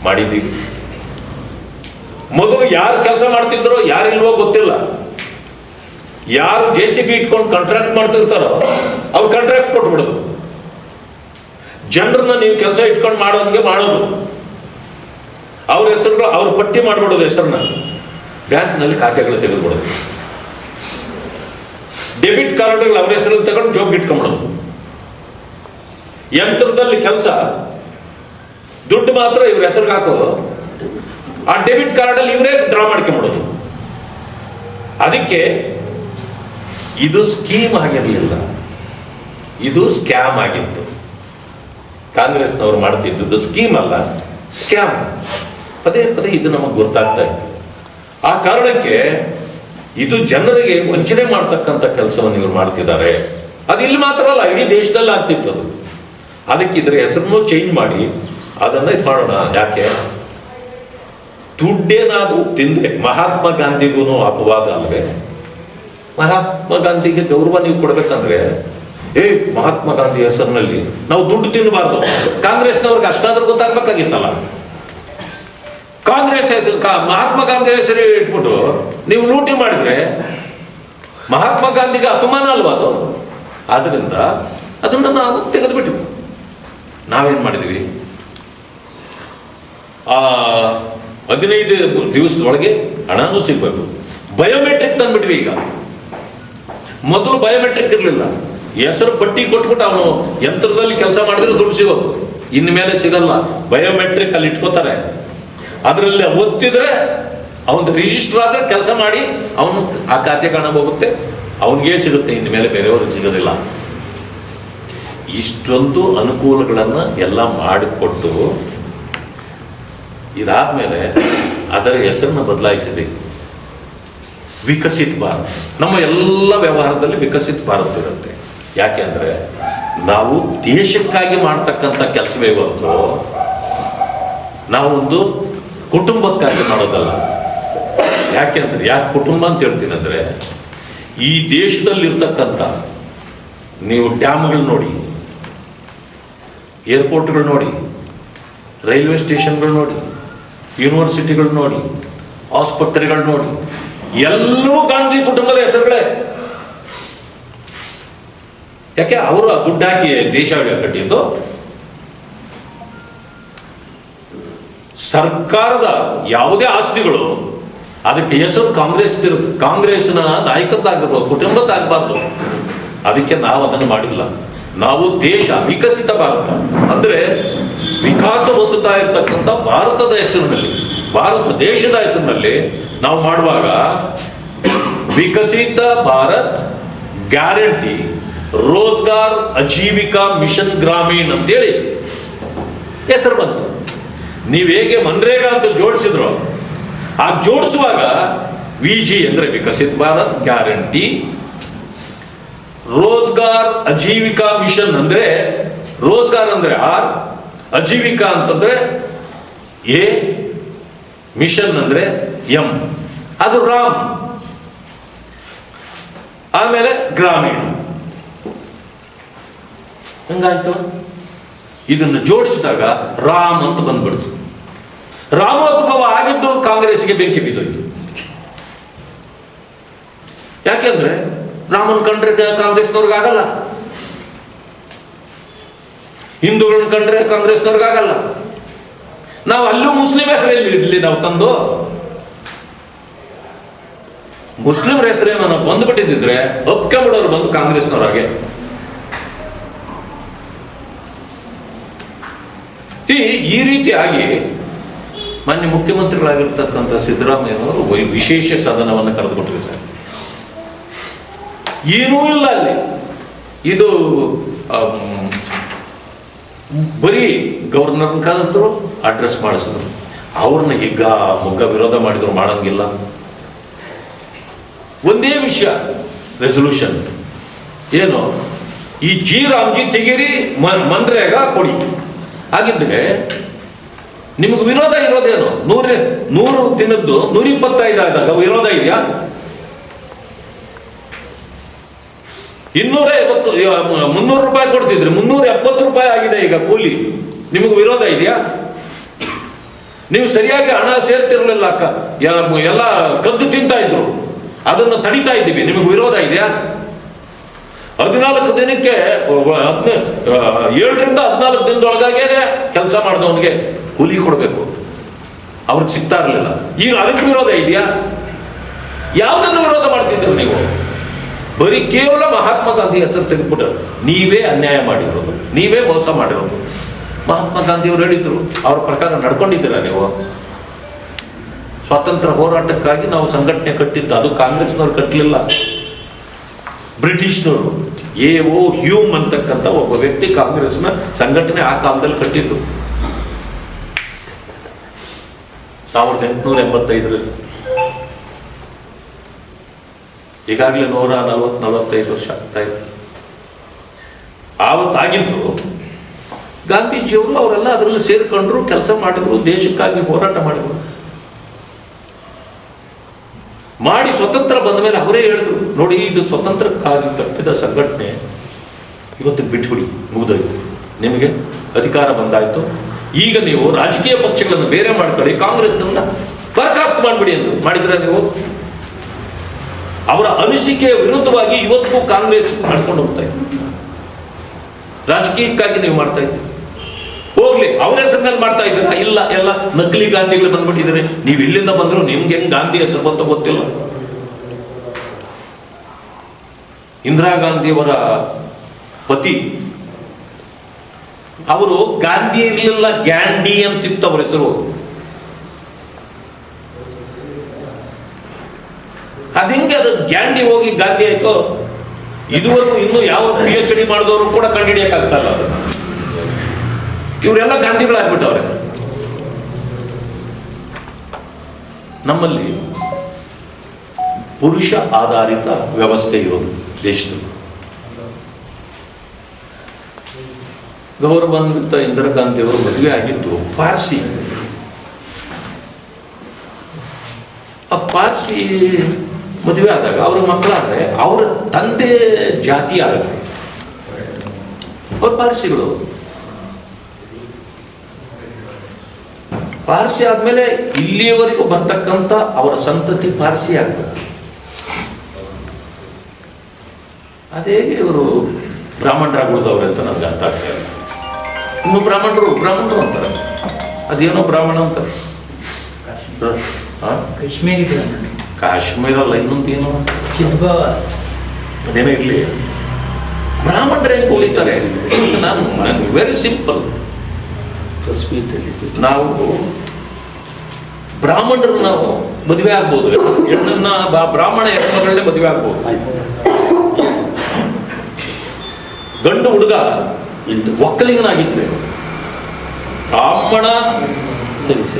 ಮಾಡಿದ್ದೀವಿ. ಮೊದಲು ಯಾರು ಕೆಲಸ ಮಾಡ್ತಿದ್ರೋ ಯಾರಿಲ್ವೋ ಗೊತ್ತಿಲ್ಲ. ಯಾರು JCB ಇಟ್ಕೊಂಡು ಕಾಂಟ್ರಾಕ್ಟ್ ಮಾಡ್ತಿರ್ತಾರೋ ಅವ್ರು ಕಾಂಟ್ರಾಕ್ಟ್ ಕೊಟ್ಬಿಡೋದು. ಜನರನ್ನ ನೀವು ಕೆಲಸ ಇಟ್ಕೊಂಡು ಮಾಡೋಂಗೆ ಮಾಡೋದು. ಅವ್ರ ಹೆಸರುಗಳು ಅವ್ರ ಪಟ್ಟಿ ಮಾಡ್ಬಿಡೋದು, ಹೆಸರನ್ನ ಬ್ಯಾಂಕ್ನಲ್ಲಿ ಖಾತೆಗಳು ತೆಗೆದುಬಿಡೋದು. ಡೆಬಿಟ್ ಕಾರ್ಡ್ಗಳು ಅವ್ರ ಹೆಸರಲ್ಲಿ ತಗೊಂಡು ಜೋಬ್ಗೆ ಇಟ್ಕೊಂಡ್ಬಿಡೋದು. ಯಂತ್ರದಲ್ಲಿ ಕೆಲಸ, ದುಡ್ಡು ಮಾತ್ರ ಇವ್ರ ಹೆಸರಿಗೆ ಹಾಕೋದು. ಆ ಡೆಬಿಟ್ ಕಾರ್ಡಲ್ಲಿ ಇವರೇ ಡ್ರಾ ಮಾಡ್ಕೊಂಡ್ಬಿಡೋದು. ಅದಕ್ಕೆ ಇದು ಸ್ಕೀಮ್ ಆಗಿರಲಿಲ್ಲ, ಇದು ಸ್ಕ್ಯಾಮ್ ಆಗಿತ್ತು. ಕಾಂಗ್ರೆಸ್ನವ್ರು ಮಾಡ್ತಿದ್ದು ಸ್ಕೀಮ್ ಅಲ್ಲ, ಸ್ಕ್ಯಾಮ್. ಪದೇ ಪದೇ ಇದು ನಮಗೆ ಗೊತ್ತಾಗ್ತಾ ಇತ್ತು. ಆ ಕಾರಣಕ್ಕೆ ಇದು ಜನರಿಗೆ ವಂಚನೆ ಮಾಡ್ತಕ್ಕಂಥ ಕೆಲಸವನ್ನು ಇವರು ಮಾಡ್ತಿದ್ದಾರೆ. ಅದು ಇಲ್ಲಿ ಮಾತ್ರ ಅಲ್ಲ, ಇಡೀ ದೇಶದಲ್ಲಿ ಆಗ್ತಿತ್ತು ಅದು. ಅದಕ್ಕೆ ಇದರ ಹೆಸರನ್ನು ಚೇಂಜ್ ಮಾಡಿ ಅದನ್ನ ಇದು ಮಾಡೋಣ. ಯಾಕೆ ದುಡ್ಡೇನಾದ್ರೂ ತಿಂದ್ರೆ ಮಹಾತ್ಮ ಗಾಂಧಿಗೂ ಅಪವಾದ ಅಲ್ವೇ? ಮಹಾತ್ಮ ಗಾಂಧಿಗೆ ಗೌರವ ನೀವು ಕೊಡ್ಬೇಕಂದ್ರೆ ಮಹಾತ್ಮ ಗಾಂಧಿ ಹೆಸರಿನಲ್ಲಿ ನಾವು ದುಡ್ಡು ತಿನ್ನಬಾರ್ದು. ಕಾಂಗ್ರೆಸ್ನವ್ರಿಗೆ ಅಷ್ಟಾದ್ರೂ ಗೊತ್ತಾಗ್ಬೇಕಾಗಿತ್ತಲ್ಲ. ಕಾಂಗ್ರೆಸ್ ಹೆಸರು ಮಹಾತ್ಮ ಗಾಂಧಿ ಹೆಸರು ಇಟ್ಬಿಟ್ಟು ನೀವು ಲೂಟಿ ಮಾಡಿದ್ರೆ ಮಹಾತ್ಮ ಗಾಂಧಿಗೆ ಅಪಮಾನ ಅಲ್ವಾ ಅದು? ಆದ್ರಿಂದ ಅದನ್ನ ನಾವು ತೆಗೆದುಬಿಟ್ವಿ. ನಾವೇನ್ ಮಾಡಿದ್ವಿ, 15 ದಿವಸದೊಳಗೆ ಹಣನೂ ಸಿಗ್ಬೇಕು. ಬಯೋಮೆಟ್ರಿಕ್ ತಂದ್ಬಿಟ್ವಿ. ಈಗ ಮೊದಲು ಬಯೋಮೆಟ್ರಿಕ್ ಇರಲಿಲ್ಲ. ಹೆಸರು ಪಟ್ಟಿ ಕೊಟ್ಬಿಟ್ಟು ಅವನು ಯಂತ್ರದಲ್ಲಿ ಕೆಲಸ ಮಾಡಿದ್ರೆ ದುಡ್ಡು ಸಿಗೋದು. ಇನ್ಮೇಲೆ ಸಿಗಲ್ಲ. ಬಯೋಮೆಟ್ರಿಕ್ ಅಲ್ಲಿ ಇಟ್ಕೋತಾರೆ. ಅದರಲ್ಲಿ ಒತ್ತಿದ್ರೆ ಅವನು ರಿಜಿಸ್ಟರ್ ಆದ್ರೆ ಕೆಲಸ ಮಾಡಿ ಅವನು ಆ ಖಾತೆ ಕಾಣ ಹೋಗುತ್ತೆ, ಅವನಿಗೆ ಸಿಗುತ್ತೆ. ಇನ್ಮೇಲೆ ಬೇರೆಯವ್ರಿಗೆ ಸಿಗೋದಿಲ್ಲ. ಇಷ್ಟೊಂದು ಅನುಕೂಲಗಳನ್ನ ಎಲ್ಲ ಮಾಡಿಕೊಟ್ಟು ಇದಾದ್ಮೇಲೆ ಅದರ ಹೆಸರನ್ನು ಬದಲಾಯಿಸಿದೆ. ವಿಕಸಿತ್ ಭಾರತ್. ನಮ್ಮ ಎಲ್ಲ ವ್ಯವಹಾರದಲ್ಲಿ ವಿಕಸಿತ್ ಭಾರತ್ ಇರುತ್ತೆ. ಯಾಕೆ ಅಂದ್ರೆ ನಾವು ದೇಶಕ್ಕಾಗಿ ಮಾಡ್ತಕ್ಕಂಥ ಕೆಲಸವೇ ಹೊರತು ನಾವೊಂದು ಕುಟುಂಬಕ್ಕಾಗಿ ಮಾಡೋದಲ್ಲ. ಯಾಕೆಂದ್ರೆ ಯಾಕೆ ಕುಟುಂಬ ಅಂತ ಹೇಳ್ತೀನಿ ಅಂದ್ರೆ, ಈ ದೇಶದಲ್ಲಿರ್ತಕ್ಕಂಥ ನೀವು ಡ್ಯಾಮ್ಗಳು ನೋಡಿ, ಏರ್ಪೋರ್ಟ್ಗಳು ನೋಡಿ, ರೈಲ್ವೆ ಸ್ಟೇಷನ್ಗಳು ನೋಡಿ, ಯೂನಿವರ್ಸಿಟಿಗಳು ನೋಡಿ, ಆಸ್ಪತ್ರೆಗಳು ನೋಡಿ, ಎಲ್ಲವೂ ಗಾಂಧಿ ಕುಟುಂಬದ ಹೆಸರುಗಳೇ. ಯಾಕೆ ಅವರು ದುಡ್ಡು ಹಾಕಿ ದೇಶ ಕಟ್ಟಿದ್ದು. ಸರ್ಕಾರದ ಯಾವುದೇ ಆಸ್ತಿಗಳು ಅದಕ್ಕೆ ಹೆಸರು ಕಾಂಗ್ರೆಸ್ನ ನಾಯಕದ್ದಾಗಿರ್ಬೋದು, ಕುಟುಂಬದ್ದಾಗಬಾರ್ದು. ಅದಕ್ಕೆ ನಾವು ಅದನ್ನು ಮಾಡಿಲ್ಲ. ನಾವು ದೇಶ ವಿಕಸಿತ ಭಾರತ ಅಂದ್ರೆ ವಿಕಾಸ ಹೊಂದುತ್ತಾ ಇರತಕ್ಕಂಥ ಭಾರತದ ಹೆಸರಿನಲ್ಲಿ, ಭಾರತ ದೇಶದ ಹೆಸರಿನಲ್ಲಿ ನಾವು ಮಾಡುವಾಗ ವಿಕಸಿತ ಭಾರತ್ ಗ್ಯಾರಂಟಿ ರೋಜ್ಗಾರ್ ಅಜೀವಿಕಾ ಮಿಷನ್ ಗ್ರಾಮೀಣ್ ಅಂತೇಳಿ ಹೆಸರು ಬಂತು. ನೀವು ಹೇಗೆ ಮನ್ರೇಗಾ ಅಂತ ಜೋಡಿಸಿದ್ರು, ಆ ಜೋಡಿಸುವಾಗ ವಿಜಿ ಅಂದ್ರೆ ವಿಕಸಿತ ಭಾರತ್ ಗ್ಯಾರಂಟಿ, ರೋಜ್ಗಾರ್ ಅಜೀವಿಕಾ ಮಿಷನ್ ಅಂದ್ರೆ ರೋಜ್ಗಾರ್ ಅಂದ್ರೆ ಆರ್, ಅಜೀವಿಕಾ ಅಂತಂದ್ರೆ ಎ, ಮಿಷನ್ ಅಂದ್ರೆ ಎಂ, ಅದು ರಾಮ್, ಆಮೇಲೆ ಗ್ರಾಮೀಣ. ಹಂಗಾಯ್ತು. ಇದನ್ನು ಜೋಡಿಸಿದಾಗ ರಾಮ್ ಅಂತ ಬಂದ್ಬಿಡ್ತು. ರಾಮೋದ್ಭವ ಆಗಿದ್ದು ಕಾಂಗ್ರೆಸ್ಗೆ ಬೆಂಕಿ ಬಿದ್ದೋಯ್ತು. ಯಾಕೆಂದ್ರೆ ರಾಮನ್ ಕಂಡ್ರೆ ಕಾಂಗ್ರೆಸ್ನವ್ರಿಗೆ ಆಗಲ್ಲ, ಹಿಂದೂಗಳನ್ನ ಕಂಡ್ರೆ ಕಾಂಗ್ರೆಸ್ನವ್ರಿಗೆ ಆಗಲ್ಲ. ನಾವು ಅಲ್ಲೂ ಮುಸ್ಲಿಂ ಹೆಸರಲ್ಲಿ ಇರ್ಲಿ, ನಾವು ತಂದು ಮುಸ್ಲಿಂರ ಹೆಸರೇನೋ ನಾವು ಬಂದ್ಬಿಟ್ಟಿದ್ರೆ ಒಪ್ಕೊಂಡ್ಬಿಡೋರು ಬಂದು ಕಾಂಗ್ರೆಸ್ನವ್ರಾಗೆ. ಈ ರೀತಿಯಾಗಿ ಮಾನ್ಯ ಮುಖ್ಯಮಂತ್ರಿಗಳಾಗಿರ್ತಕ್ಕಂಥ ಸಿದ್ದರಾಮಯ್ಯನವರು ವಿಶೇಷ ಸದನವನ್ನು ಕರೆದುಬಿಟ್ಟಿದೆ ಸರ್. ಏನೂ ಇಲ್ಲ ಅಲ್ಲಿ. ಇದು ಬರೀ ಗವರ್ನರ್ನ ಕರೆದ್ರು, ಅಡ್ರೆಸ್ ಮಾಡಿಸಿದ್ರು. ಅವ್ರನ್ನ ಹಿಗ್ಗ ಮುಗ್ಗ ವಿರೋಧ ಮಾಡಿದ್ರು, ಮಾಡಂಗಿಲ್ಲ. ಒಂದೇ ವಿಷಯ ರೆಸೊಲ್ಯೂಷನ್ ಏನು, ಈ ರಾಮ್ಜಿ ತೆಗೀರಿ, ಮನ್ರೇಗಾ ಕೊಡಿ. ಹಾಗಿದ್ರೆ ನಿಮಗೆ ವಿರೋಧ ಇರೋದೇನು? 100 ದಿನದ್ದು 125 ಆದಾಗ ವಿರೋಧ ಇದೆಯಾ? 250 300 ರೂಪಾಯಿ ಕೊಡ್ತಿದ್ರೆ 370 ರೂಪಾಯಿ ಆಗಿದೆ ಈಗ ಕೂಲಿ. ನಿಮಗೆ ವಿರೋಧ ಇದೆಯಾ? ನೀವು ಸರಿಯಾಗಿ ಹಣ ಸೇರ್ತಿರ್ಲಿಲ್ಲ, ಎಲ್ಲ ಕದ್ದು ತಿಂತಾ ಇದ್ರು, ಅದನ್ನು ತಡಿತಾ ಇದ್ದೀವಿ. ನಿಮಗೆ ವಿರೋಧ ಇದೆಯಾ? 14 ದಿನಕ್ಕೆ 7ರಿಂದ 14 ದಿನದೊಳಗಾಗೆ ಕೆಲಸ ಮಾಡಿದವನಿಗೆ ಕೂಲಿ ಕೊಡಬೇಕು, ಅವ್ರಿಗೆ ಸಿಗ್ತಾ ಇರಲಿಲ್ಲ. ಈಗ ಅದಕ್ಕೆ ವಿರೋಧ ಇದೆಯಾ? ಯಾವುದನ್ನು ವಿರೋಧ ಮಾಡ್ತಿದ್ರು ನೀವು? ಬರೀ ಕೇವಲ ಮಹಾತ್ಮ ಗಾಂಧಿ ಹೆಸರು ತೆಗೆದುಬಿಟ್ಟು ನೀವೇ ಅನ್ಯಾಯ ಮಾಡಿರೋದು, ನೀವೇ ಮೋಸ ಮಾಡಿರೋದು. ಮಹಾತ್ಮ ಗಾಂಧಿಯವರು ಹೇಳಿದ್ರು, ಅವ್ರ ಪ್ರಕಾರ ನಡ್ಕೊಂಡಿದ್ದೀರಾ ನೀವು? ಸ್ವಾತಂತ್ರ್ಯ ಹೋರಾಟಕ್ಕಾಗಿ ನಾವು ಸಂಘಟನೆ ಕಟ್ಟಿದ್ದು, ಅದು ಕಾಂಗ್ರೆಸ್ನವ್ರು ಕಟ್ಟಲಿಲ್ಲ, ಬ್ರಿಟಿಷ್ನವರು. ಎ.ಓ. ಹ್ಯೂಮ್ ಅಂತಕ್ಕಂಥ ಒಬ್ಬ ವ್ಯಕ್ತಿ ಕಾಂಗ್ರೆಸ್ನ ಸಂಘಟನೆ ಆ ಕಾಲದಲ್ಲಿ ಕಟ್ಟಿದ್ದು. 1885ರಲ್ಲಿ. ಈಗಾಗಲೇ 145 ವರ್ಷ ಆಗ್ತಾ ಇದೆ. ಆವತ್ತಾಗಿದ್ದು ಗಾಂಧೀಜಿಯವರು ಅವರೆಲ್ಲ ಅದರಲ್ಲಿ ಸೇರ್ಕೊಂಡ್ರು, ಕೆಲಸ ಮಾಡಿದ್ರು, ದೇಶಕ್ಕಾಗಿ ಹೋರಾಟ ಮಾಡಿದ್ರು. ಮಾಡಿ ಸ್ವತಂತ್ರ ಬಂದ ಮೇಲೆ ಅವರೇ ಹೇಳಿದ್ರು, ನೋಡಿ ಇದು ಸ್ವತಂತ್ರಕ್ಕಾಗಿ ಕಟ್ಟಿದ ಸಂಘಟನೆ, ಇವತ್ತು ಬಿಟ್ಬಿಡಿ, ಮುಗಿದೋಯ್ತು, ನಿಮಗೆ ಅಧಿಕಾರ ಬಂದಾಯ್ತು, ಈಗ ನೀವು ರಾಜಕೀಯ ಪಕ್ಷಗಳನ್ನು ಬೇರೆ ಮಾಡ್ಕೊಳ್ಳಿ, ಕಾಂಗ್ರೆಸ್ನ ಬರ್ಖಾಸ್ತು ಮಾಡಿಬಿಡಿ ಎಂದು ಮಾಡಿದ್ರೆ ನೀವು. ಅವರ ಅನಿಸಿಕೆಯ ವಿರುದ್ಧವಾಗಿ ಇವತ್ತು ಕಾಂಗ್ರೆಸ್ ನಡ್ಕೊಂಡು ಹೋಗ್ತಾ ಇದ್ದೀವಿ. ರಾಜಕೀಯಕ್ಕಾಗಿ ನೀವು ಮಾಡ್ತಾ ಇದ್ದೀರಿ, ಹೋಗ್ಲಿ ಅವ್ರ ಹೆಸರಿನಲ್ಲಿ ಮಾಡ್ತಾ ಇದ್ದೀರಾ? ಇಲ್ಲ, ಎಲ್ಲ ನಕಲಿ ಗಾಂಧಿಗಳು ಬಂದ್ಬಿಟ್ಟಿದ್ದಾರೆ. ನೀವು ಇಲ್ಲಿಂದ ಬಂದ್ರು ನಿಮ್ಗೆ ಹೆಂಗ್ ಗಾಂಧಿ ಹೆಸರು ಬಂತ ಗೊತ್ತಿಲ್ಲ. ಇಂದಿರಾ ಗಾಂಧಿಯವರ ಪತಿ ಅವರು ಗಾಂಧಿ ಇರಲಿಲ್ಲ, ಗ್ಯಾಂಡಿ ಅಂತಿತ್ತು ಅವರ ಹೆಸರು. ಅದಿಂಗೆ ಅದು ಗ್ಯಾಂಡಿ ಹೋಗಿ ಗಾಂಧಿ ಆಯ್ತು. ಇದುವರೆಗೂ ಇನ್ನೂ ಯಾವ PhD ಮಾಡಿದವರು ಕೂಡ ಕಂಡುಹಿಡಿಯಕ್ಕಾಗ್ತಲ್ಲ ಅದನ್ನ. ಇವರೆಲ್ಲ ಗಾಂಧಿಗಳಾಗ್ಬಿಟ್ಟವ್ರೆ. ನಮ್ಮಲ್ಲಿ ಪುರುಷ ಆಧಾರಿತ ವ್ಯವಸ್ಥೆ ಇರೋದು ದೇಶದಲ್ಲಿ. ಗೌರವಾನ್ವಿತ ಇಂದಿರಾ ಗಾಂಧಿಯವರು ಮದುವೆ ಆಗಿದ್ದು ಪಾರ್ಸಿ. ಆ ಪಾರ್ಸಿ ಮದುವೆ ಆದಾಗ ಅವರ ಮಕ್ಕಳಾದ್ರೆ ಅವರ ತಂದೆ ಜಾತಿ ಆಗುತ್ತೆ, ಅವ್ರ ಪಾರ್ಸಿಗಳು. ಪಾರ್ಸಿ ಆದ್ಮೇಲೆ ಇಲ್ಲಿಯವರೆಗೂ ಬರ್ತಕ್ಕಂಥ ಅವರ ಸಂತತಿ ಪಾರ್ಸಿ ಆಗ್ಬೇಕು. ಅದೇ ಇವರು ಬ್ರಾಹ್ಮಣರಾಗಿ ಉಳಿದವ್ರೆ ಅಂತ ನಮ್ಗೆ ಅರ್ಥ ಆಗ್ತಾ ಇಲ್ಲ. ಇನ್ನು ಬ್ರಾಹ್ಮಣರು ಅಂತಾರೆ, ಅದೇನೋ ಬ್ರಾಹ್ಮಣ ಅಂತಾರೆ. ಕಾಶ್ಮೀರಿ ಕಾಶ್ಮೀರ ಅಲ್ಲ, ಇನ್ನೊಂದೇನು ಅದೇನೋ ಇರಲಿ. ಬ್ರಾಹ್ಮಣರು ಹೆಂಗೆ ಉಳಿತಾರೆ? ನಾನು ವೆರಿ ಸಿಂಪಲ್. ನಾವು ಬ್ರಾಹ್ಮಣರು ನಾವು ಮದುವೆ ಆಗ್ಬೋದು, ಹೆಣ್ಣನ್ನ ಬ್ರಾಹ್ಮಣ ಹೆಣ್ಮಗಳನ್ನೇ ಮದುವೆ ಆಗ್ಬೋದು. ಗಂಡು ಹುಡುಗ ಒಕ್ಕಲಿಗನಾಗಿದ್ರೆ ಬ್ರಾಹ್ಮಣ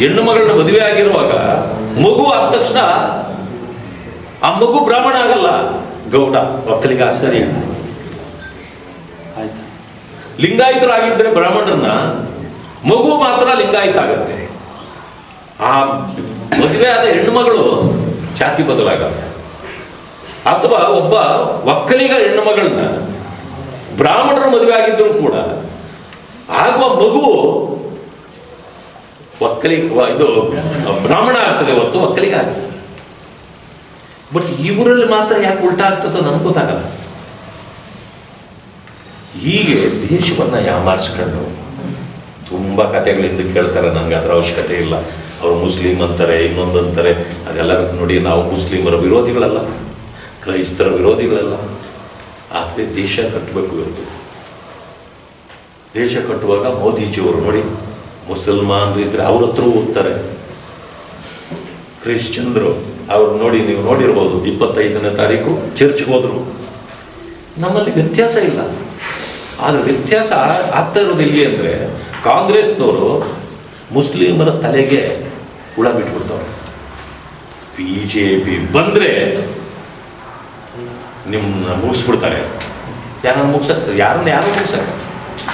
ಹೆಣ್ಣು ಮಗಳನ್ನ ಮದುವೆ ಆಗಿರುವಾಗ ಮಗು ಆದ ತಕ್ಷಣ ಆ ಮಗು ಬ್ರಾಹ್ಮಣ ಆಗಲ್ಲ, ಗೌಡ ಒಕ್ಕಲಿಗ. ಸರಿ, ಲಿಂಗಾಯತರು ಆಗಿದ್ರೆ ಬ್ರಾಹ್ಮಣರನ್ನ ಮಗು ಮಾತ್ರ ಲಿಂಗಾಯತ ಆಗತ್ತೆ. ಆ ಮದುವೆ ಆದ ಹೆಣ್ಣು ಮಗಳು ಜಾತಿ ಬದಲಾಗಲ್ಲ. ಅಥವಾ ಒಬ್ಬ ಒಕ್ಕಲಿಗ ಹೆಣ್ಣು ಮಗಳನ್ನ ಬ್ರಾಹ್ಮಣರ ಮದುವೆ ಆಗಿದ್ರು ಕೂಡ ಆಗುವ ಮಗು ಇದು ಬ್ರಾಹ್ಮಣ ಆಗ್ತದೆ ಹೊರತು ಒಕ್ಕಲಿಗ ಆಗ್ತದೆ. ಬಟ್ ಇವರಲ್ಲಿ ಮಾತ್ರ ಯಾಕೆ ಉಲ್ಟಾ ಆಗ್ತದೋ ನನಗೆ ಗೊತ್ತಾಗಲ್ಲ. ಹೀಗೆ ದೇಶವನ್ನ ಯಾಮಾರಿಸ್ಕೊಂಡು ತುಂಬಾ ಕಥೆಗಳಿಂದ ಕೇಳ್ತಾರೆ. ನನಗೆ ಅದರ ಅವಶ್ಯಕತೆ ಇಲ್ಲ. ಅವರು ಮುಸ್ಲಿಂ ಅಂತಾರೆ, ಇನ್ನೊಂದು ಅಂತಾರೆ, ಅದೆಲ್ಲ ನೋಡಿ. ನಾವು ಮುಸ್ಲಿಮರ ವಿರೋಧಿಗಳಲ್ಲ, ಕ್ರೈಸ್ತರ ವಿರೋಧಿಗಳಲ್ಲ. ಆದರೆ ದೇಶ ಕಟ್ಟಬೇಕು. ಇವತ್ತು ದೇಶ ಕಟ್ಟುವಾಗ ಮೋದಿಜಿಯವರು ನೋಡಿ, ಮುಸಲ್ಮಾನರು ಇದ್ರೆ ಅವ್ರ ಹತ್ರ ಹೋಗ್ತಾರೆ. ಕ್ರಿಶ್ಚಿಯನ್ರು ಅವ್ರು ನೋಡಿ, ನೀವು ನೋಡಿರ್ಬೋದು, 25ನೇ ತಾರೀಕು ಚರ್ಚ್ಗೆ ಹೋದ್ರು. ನಮ್ಮಲ್ಲಿ ವ್ಯತ್ಯಾಸ ಇಲ್ಲ. ಆದರೆ ವ್ಯತ್ಯಾಸ ಆಗ್ತಾ ಇರೋದು ಎಲ್ಲಿ ಅಂದರೆ, ಕಾಂಗ್ರೆಸ್ನವರು ಮುಸ್ಲಿಮರ ತಲೆಗೆ ಹುಳ ಬಿಟ್ಬಿಡ್ತಾರೆ. BJP ಬಂದರೆ ನಿಮ್ಮನ್ನ ಮುಗಿಸ್ಬಿಡ್ತಾರೆ. ಯಾರನ್ನ ಮುಗಿಸಕ್ಕೆ, ಯಾರು ಮುಗಿಸಕ್ಕೆ,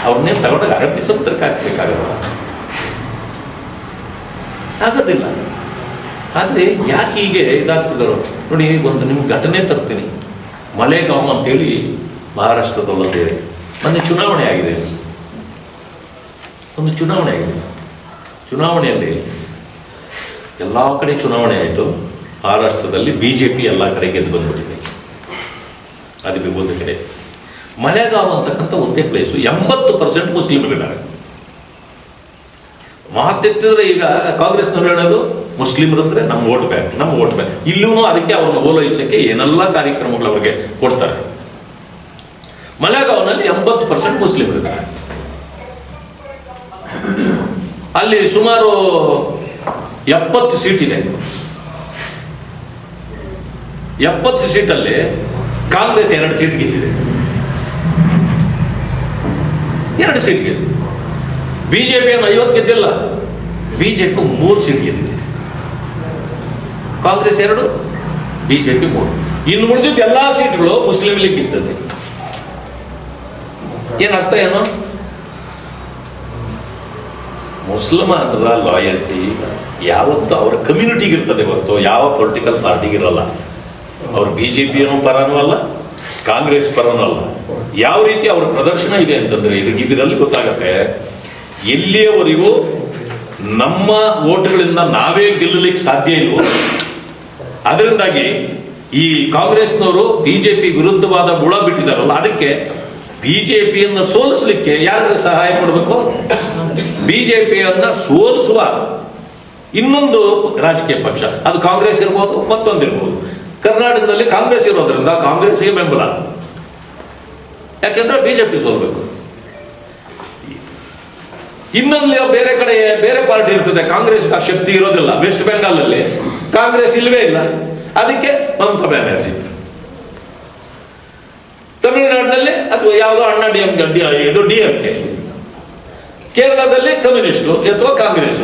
ಅವ್ರನ್ನೇನು ತಗೊಂಡಾಗ ಅರಬ್ಬಿ ಸಮುದ್ರಕ್ಕೆ ಹಾಕ್ಬೇಕಾಗಲ್ಲ, ಆಗೋದಿಲ್ಲ. ಆದರೆ ಯಾಕೆ ಹೀಗೆ ಇದಾಗ್ತಿದ್ದಾರೋ ನೋಡಿ. ಒಂದು ನಿಮ್ಗೆ ಘಟನೆ ತರ್ತೀನಿ. ಮಲೆಗಾಂವ್ ಅಂತೇಳಿ ಮಹಾರಾಷ್ಟ್ರದಲ್ಲಂತೇಳಿ ಮೊನ್ನೆ ಚುನಾವಣೆ ಆಗಿದೆ. ಒಂದು ಚುನಾವಣೆ ಆಗಿದೆ. ಚುನಾವಣೆಯಲ್ಲಿ ಎಲ್ಲ ಕಡೆ ಚುನಾವಣೆ ಆಯಿತು. ಮಹಾರಾಷ್ಟ್ರದಲ್ಲಿ BJP ಎಲ್ಲ ಕಡೆ ಗೆದ್ದು ಬಂದ್ಬಿಟ್ಟಿದೆ. ಅದು ಒಂದು ಕಡೆ. ಮಲೆಗಾಂವ್ ಅಂತಕ್ಕಂಥ ಒಂದೇ ಪ್ಲೇಸು 80% ಮುಸ್ಲಿಮರಿದ್ದಾರೆ. ಮಾತೆತ್ತಿದ್ರೆ ಈಗ ಕಾಂಗ್ರೆಸ್ನವ್ರು ಹೇಳೋದು ಮುಸ್ಲಿಮರು ಅಂದರೆ ನಮ್ಮ ವೋಟ್ ಬ್ಯಾಂಕ್. ಇಲ್ಲೂ ಅದಕ್ಕೆ ಅವ್ರನ್ನ ಓಲೈಸಕ್ಕೆ ಏನೆಲ್ಲ ಕಾರ್ಯಕ್ರಮಗಳು ಅವ್ರಿಗೆ ಕೊಡ್ತಾರೆ. ಮಲೆಗಾಂವ್ನಲ್ಲಿ 80% ಮುಸ್ಲಿಮರಿದ್ದಾರೆ. ಅಲ್ಲಿ ಸುಮಾರು 70 ಸೀಟ್ ಇದೆ. 70 ಸೀಟಲ್ಲಿ ಕಾಂಗ್ರೆಸ್ 2 ಸೀಟ್ ಗೆದ್ದಿದೆ. 2 ಸೀಟ್ ಗೆದ್ದಿದೆ. BJP 50 ಗೆದ್ದಿಲ್ಲ. BJP 3 ಸೀಟ್ ಗೆದ್ದಿದೆ. ಕಾಂಗ್ರೆಸ್ 2, BJP 3. ಇನ್ನು ಉಳಿದಿದ್ದ ಎಲ್ಲ ಸೀಟ್ಗಳು ಮುಸ್ಲಿಂ ಲೀಗ್ ಇದ್ದದೆ. ಏನರ್ಥ ಏನು? ಮುಸಲ್ಮಾನರ ಲಾಯಲ್ಟಿ ಯಾವತ್ತೂ ಅವರ ಕಮ್ಯುನಿಟಿಗೆ ಇರ್ತದೆ ಹೊರತು ಯಾವ ಪೊಲಿಟಿಕಲ್ ಪಾರ್ಟಿಗಿರಲ್ಲ. ಅವರು BJP ಪರನೂ ಅಲ್ಲ, ಕಾಂಗ್ರೆಸ್ ಪರನೂ ಅಲ್ಲ. ಯಾವ ರೀತಿ ಅವರ ಪ್ರದರ್ಶನ ಇದೆ ಅಂತಂದ್ರೆ ಇದರಲ್ಲಿ ಗೊತ್ತಾಗತ್ತೆ ಎಲ್ಲಿಯವರೆಗೂ ನಮ್ಮ ಓಟ್ಗಳಿಂದ ನಾವೇ ಗೆಲ್ಲಲಿಕ್ಕೆ ಸಾಧ್ಯ ಇಲ್ವೋ. ಅದರಿಂದಾಗಿ ಈ ಕಾಂಗ್ರೆಸ್ನವರು BJP ವಿರುದ್ಧವಾದ ಬುಡ ಬಿಟ್ಟಿದಾರಲ್ಲ, ಅದಕ್ಕೆ BJPಯನ್ನು ಸೋಲಿಸಲಿಕ್ಕೆ ಯಾರು ಸಹಾಯ ಮಾಡಬೇಕು? BJPಯನ್ನು ಸೋಲಿಸುವ ಇನ್ನೊಂದು ರಾಜಕೀಯ ಪಕ್ಷ, ಅದು ಕಾಂಗ್ರೆಸ್ ಇರ್ಬೋದು, ಮತ್ತೊಂದಿರ್ಬೋದು. ಕರ್ನಾಟಕದಲ್ಲಿ ಕಾಂಗ್ರೆಸ್ ಇರೋದ್ರಿಂದ ಕಾಂಗ್ರೆಸ್ಗೆ ಬೆಂಬಲ, ಯಾಕೆಂದ್ರೆ BJP ಸೋಲ್ಬೇಕು. ಇನ್ನೊಂದು ಬೇರೆ ಕಡೆ ಬೇರೆ ಪಾರ್ಟಿ ಇರ್ತದೆ, ಕಾಂಗ್ರೆಸ್ ಆ ಶಕ್ತಿ ಇರೋದಿಲ್ಲ. ವೆಸ್ಟ್ ಬೆಂಗಾಲಲ್ಲಿ ಕಾಂಗ್ರೆಸ್ ಇಲ್ವೇ ಇಲ್ಲ, ಅದಕ್ಕೆ ಮಮತಾ ಬ್ಯಾನರ್ಜಿ. ತಮಿಳುನಾಡಿನಲ್ಲಿ ಅಥವಾ ಯಾವುದೋ ಅಣ್ಣ DMK, ಕೇರಳದಲ್ಲಿ ಕಮ್ಯುನಿಸ್ಟು ಅಥವಾ ಕಾಂಗ್ರೆಸ್.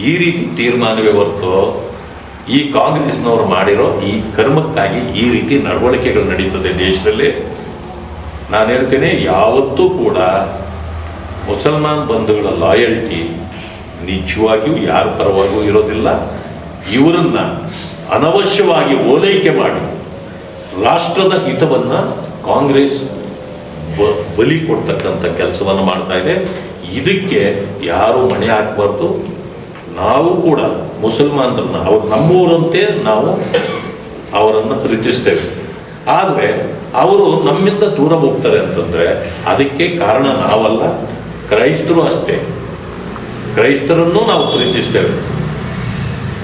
ಈ ರೀತಿ ತೀರ್ಮಾನವೇ ಹೊರತು ಈ ಕಾಂಗ್ರೆಸ್ನವರು ಮಾಡಿರೋ ಈ ಕರ್ಮಕ್ಕಾಗಿ ಈ ರೀತಿ ನಡವಳಿಕೆಗಳು ನಡೀತದೆ ದೇಶದಲ್ಲಿ. ನಾನು ಹೇಳ್ತೇನೆ, ಯಾವತ್ತೂ ಕೂಡ ಮುಸಲ್ಮಾನ್ ಬಂಧುಗಳ ಲಾಯಲ್ಟಿ ನಿಜವಾಗಿಯೂ ಯಾರ ಪರವಾಗಿಯೂ ಇರೋದಿಲ್ಲ. ಇವರನ್ನ ಅನವಶ್ಯವಾಗಿ ಓಲೈಕೆ ಮಾಡಿ ರಾಷ್ಟ್ರದ ಹಿತವನ್ನು ಕಾಂಗ್ರೆಸ್ ಬಲಿ ಕೊಡ್ತಕ್ಕಂಥ ಕೆಲಸವನ್ನು ಮಾಡ್ತಾ ಇದೆ. ಇದಕ್ಕೆ ಯಾರು ಮಣೆ ಹಾಕಬಾರ್ದು. ನಾವು ಕೂಡ ಮುಸಲ್ಮಾನರನ್ನ ಅವ್ರು ನಮ್ಮೂರಂತೆ ನಾವು ಅವರನ್ನು ಪ್ರೀತಿಸ್ತೇವೆ. ಆದರೆ ಅವರು ನಮ್ಮಿಂದ ದೂರ ಹೋಗ್ತಾರೆ ಅಂತಂದರೆ ಅದಕ್ಕೆ ಕಾರಣ ನಾವಲ್ಲ, ಕ್ರೈಸ್ತರು ಅಷ್ಟೇ. ಕ್ರೈಸ್ತರನ್ನು ನಾವು ಪ್ರೀತಿಸ್ತೇವೆ,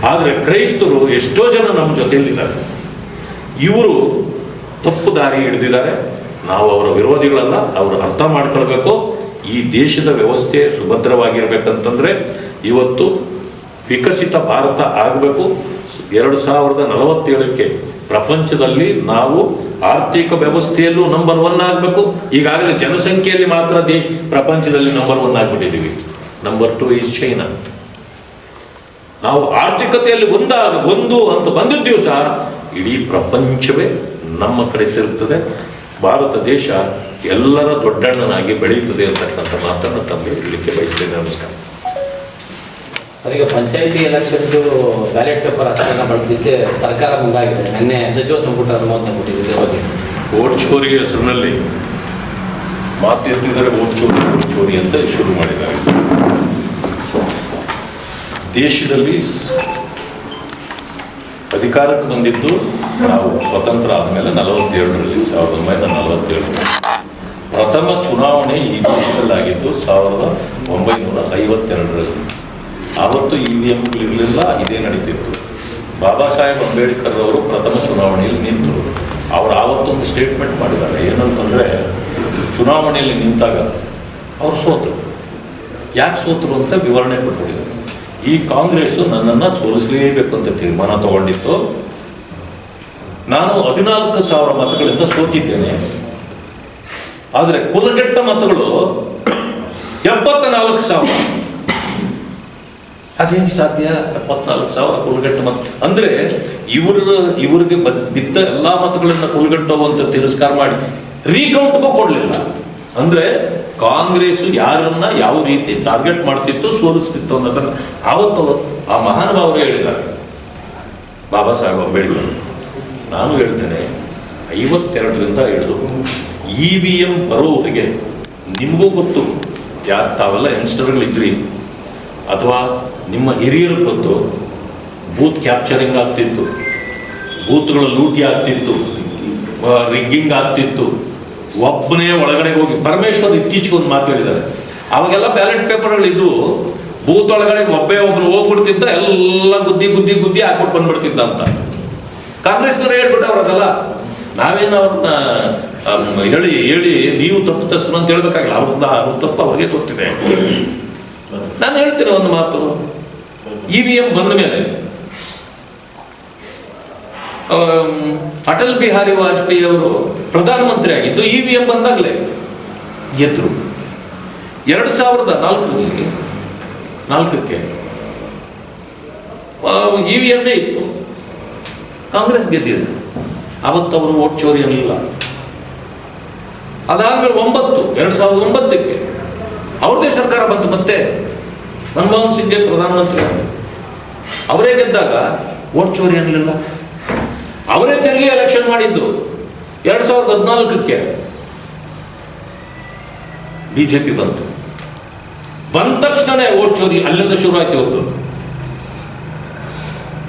ಆದರೆ ಕ್ರೈಸ್ತರು ಎಷ್ಟೋ ಜನ ನಮ್ಮ ಜೊತೆಯಲ್ಲಿದ್ದಾರೆ. ಇವರು ತಪ್ಪು ದಾರಿ ಹಿಡಿದಿದ್ದಾರೆ. ನಾವು ಅವರ ವಿರೋಧಿಗಳಲ್ಲ, ಅವರು ಅರ್ಥ ಮಾಡ್ಕೊಳ್ಬೇಕು. ಈ ದೇಶದ ವ್ಯವಸ್ಥೆ ಸುಭದ್ರವಾಗಿರ್ಬೇಕಂತಂದ್ರೆ ಇವತ್ತು ವಿಕಸಿತ ಭಾರತ ಆಗಬೇಕು. 2047ಕ್ಕೆ ಪ್ರಪಂಚದಲ್ಲಿ ನಾವು ಆರ್ಥಿಕ ವ್ಯವಸ್ಥೆಯಲ್ಲೂ ನಂಬರ್ 1 ಆಗಬೇಕು. ಈಗಾಗಲೇ ಜನಸಂಖ್ಯೆಯಲ್ಲಿ ಮಾತ್ರ ಪ್ರಪಂಚದಲ್ಲಿ ನಂಬರ್ 1 ಆಗಿಬಿಟ್ಟಿದ್ದೀವಿ. Number 2 is China. ನಾವು ಆರ್ಥಿಕತೆಯಲ್ಲಿ ಒಂದು ಅಂತ ಬಂದಿದ್ದ ದಿವಸ ಇಡೀ ಪ್ರಪಂಚವೇ ನಮ್ಮ ಕಡೆ ತಿರುಗ್ತದೆ. ಭಾರತ ದೇಶ ಎಲ್ಲರ ದೊಡ್ಡಣ್ಣನಾಗಿ ಬೆಳೆಯುತ್ತದೆ ಅಂತಕ್ಕಂಥ ಮಾತನ್ನು ತಮಗೆ ಹೇಳಲಿಕ್ಕೆ ಬಯಸ್ತೇನೆ. ನಮಸ್ಕಾರ. ಈಗ ಪಂಚಾಯಿತಿ ಎಲೆಕ್ಷನ್ದು ಬ್ಯಾಲೆಟ್ ಪೇಪರ್ ಅಷ್ಟನ್ನು ಬಳಸಲಿಕ್ಕೆ ಸರ್ಕಾರ ಮುಂದಾಗಿದೆ. ನಿನ್ನೆ ಸಚಿವ ಸಂಪುಟ ಅನುಮೋದನೆ ಕೊಟ್ಟಿದೆ. ವೋಟ್ ಚೋರಿ ಹೆಸರಿನಲ್ಲಿ ಮಾತು ಎತ್ತಿದರೆ ವೋಟ್ ಚೋರಿ ಅಂತ ಶುರು ಮಾಡಿದ್ದಾರೆ. ದೇಶದಲ್ಲಿ ಅಧಿಕಾರಕ್ಕೆ ಬಂದಿದ್ದು ನಾವು ಸ್ವತಂತ್ರ ಆದಮೇಲೆ 47ರಲ್ಲಿ 1947 ಪ್ರಥಮ ಚುನಾವಣೆ ಈ ದೇಶದಲ್ಲಾಗಿದ್ದು 1952ರಲ್ಲಿ. ಆವತ್ತು EVM ಇರಲಿಲ್ಲ, ಇದೇ ನಡೀತಿತ್ತು. ಬಾಬಾ ಸಾಹೇಬ್ ಅಂಬೇಡ್ಕರ್ ಅವರು ಪ್ರಥಮ ಚುನಾವಣೆಯಲ್ಲಿ ನಿಂತರು. ಅವರು ಆವತ್ತೊಂದು ಸ್ಟೇಟ್ಮೆಂಟ್ ಮಾಡಿದ್ದಾರೆ. ಏನಂತಂದರೆ, ಚುನಾವಣೆಯಲ್ಲಿ ನಿಂತಾಗ ಅವರು ಸೋತರು. ಯಾಕೆ ಸೋತರು ಅಂತ ವಿವರಣೆ ಕೊಟ್ಬಿಟ್ಟಿದ್ದಾರೆ. ಈ ಕಾಂಗ್ರೆಸ್ಸು ನನ್ನನ್ನು ಸೋಲಿಸಲೇಬೇಕು ಅಂತ ತೀರ್ಮಾನ ತಗೊಂಡಿತ್ತು. ನಾನು 14,000 ಮತಗಳಿಂದ ಸೋತಿದ್ದೇನೆ. ಆದರೆ ಕುಲಗೆಟ್ಟ ಮತಗಳು 74,000. ಅದೇನು ಸಾಧ್ಯ? 74,000 ಕುಲಗೆಟ್ಟ ಮತ ಅಂದರೆ ಇವರಿಗೆ ಬಿದ್ದ ಎಲ್ಲ ಮತಗಳನ್ನ ಕುಲಗೆಟ್ಟುವಂತ ತಿರಸ್ಕಾರ ಮಾಡಿ ರೀಕೌಂಟ್ಗೂ ಕೊಡಲಿಲ್ಲ. ಅಂದರೆ ಕಾಂಗ್ರೆಸ್ ಯಾರನ್ನ ಯಾವ ರೀತಿ ಟಾರ್ಗೆಟ್ ಮಾಡ್ತಿತ್ತು, ಸೋಲಿಸ್ತಿತ್ತು ಅನ್ನೋದನ್ನು ಆವತ್ತು ಆ ಮಹಾನುಭಾವರು ಹೇಳಿದ್ದಾರೆ, ಬಾಬಾ ಸಾಹೇಬ್ ಅಂಬೇಡ್ಕರ್. ನಾನು ಹೇಳ್ತೇನೆ, 52ರಿಂದ ಹಿಡಿದು EVM ಬರೋವರೆಗೆ ನಿಮಗೂ ಗೊತ್ತು, ಯಾರು ತಾವೆಲ್ಲ ಯಂಗ್ಸ್ಟರ್ಗಳಿದ್ರಿ ಅಥವಾ ನಿಮ್ಮ ಹಿರಿಯರು ಗೊತ್ತು, ಬೂತ್ ಕ್ಯಾಪ್ಚರಿಂಗ್ ಆಗ್ತಿತ್ತು, ಬೂತ್ಗಳ ಲೂಟಿ ಆಗ್ತಿತ್ತು, ರಿಗ್ಗಿಂಗ್ ಆಗ್ತಿತ್ತು. ಒಬ್ಬನೇ ಒಳಗಡೆ ಹೋಗಿ, ಪರಮೇಶ್ವರ್ ಇತ್ತೀಚೆಗೆ ಒಂದು ಮಾತು ಹೇಳಿದ್ದಾರೆ, ಅವಾಗೆಲ್ಲ ಬ್ಯಾಲೆಟ್ ಪೇಪರ್ಗಳಿದ್ದು ಬೂತ್ ಒಳಗಡೆ ಒಬ್ಬರು ಹೋಗ್ಬಿಡ್ತಿದ್ದ, ಎಲ್ಲ ಗುದ್ದಿ ಹಾಕ್ಬಿಟ್ಟು ಬಂದ್ಬಿಡ್ತಿದ್ದ ಅಂತ ಕಾಂಗ್ರೆಸ್ನವ್ರು ಹೇಳ್ಬಿಟ್ಟವ್ರು. ಅದಲ್ಲ ನಾವೇನು ಅವ್ರನ್ನ ಹೇಳಿ ನೀವು ತಪ್ಪಿತಸ್ಥರು ಅಂತ ಹೇಳ್ಬೇಕಾಗಿಲ್ಲ. ಅವ್ರ ತಪ್ಪು ಅವ್ರಿಗೆ ಗೊತ್ತಿದೆ. ನಾನು ಹೇಳ್ತೀನಿ ಒಂದು ಮಾತು, EVM ಬಂದ ಮೇಲೆ ಅಟಲ್ ಬಿಹಾರಿ ವಾಜಪೇಯಿ ಅವರು ಪ್ರಧಾನಮಂತ್ರಿ ಆಗಿದ್ದು EVM ಬಂದಾಗಲೇ ಗೆದ್ರು. 2004ಕ್ಕೆ EVM ಇತ್ತು. ಕಾಂಗ್ರೆಸ್ ಗೆದ್ದಿದೆ. ಅವತ್ತು ಅವರು ವೋಟ್ ಚೋರಿ ಅನ್ನಲಿಲ್ಲ. ಅದಾದ್ಮೇಲೆ 2009ಕ್ಕೆ ಅವ್ರದೇ ಸರ್ಕಾರ ಬಂತು. ಮತ್ತೆ ಮನಮೋಹನ್ ಸಿಂಗ್ಗೆ ಪ್ರಧಾನಮಂತ್ರಿ, ಅವರೇ ಗೆದ್ದಾಗ ವೋಟ್ ಚೋರಿ ಅನ್ನಲಿಲ್ಲ. ಅವರೇ ತೆರಿಗೆ ಎಲೆಕ್ಷನ್ ಮಾಡಿದ್ದು 2014ಕ್ಕೆ. ಬಿಜೆಪಿ ಬಂದ ತಕ್ಷಣನೇ ವೋಟ್ ಚೋರಿ ಅಲ್ಲಿಂದ ಶುರು ಆಯ್ತು. ಅವ್ರದ್ದು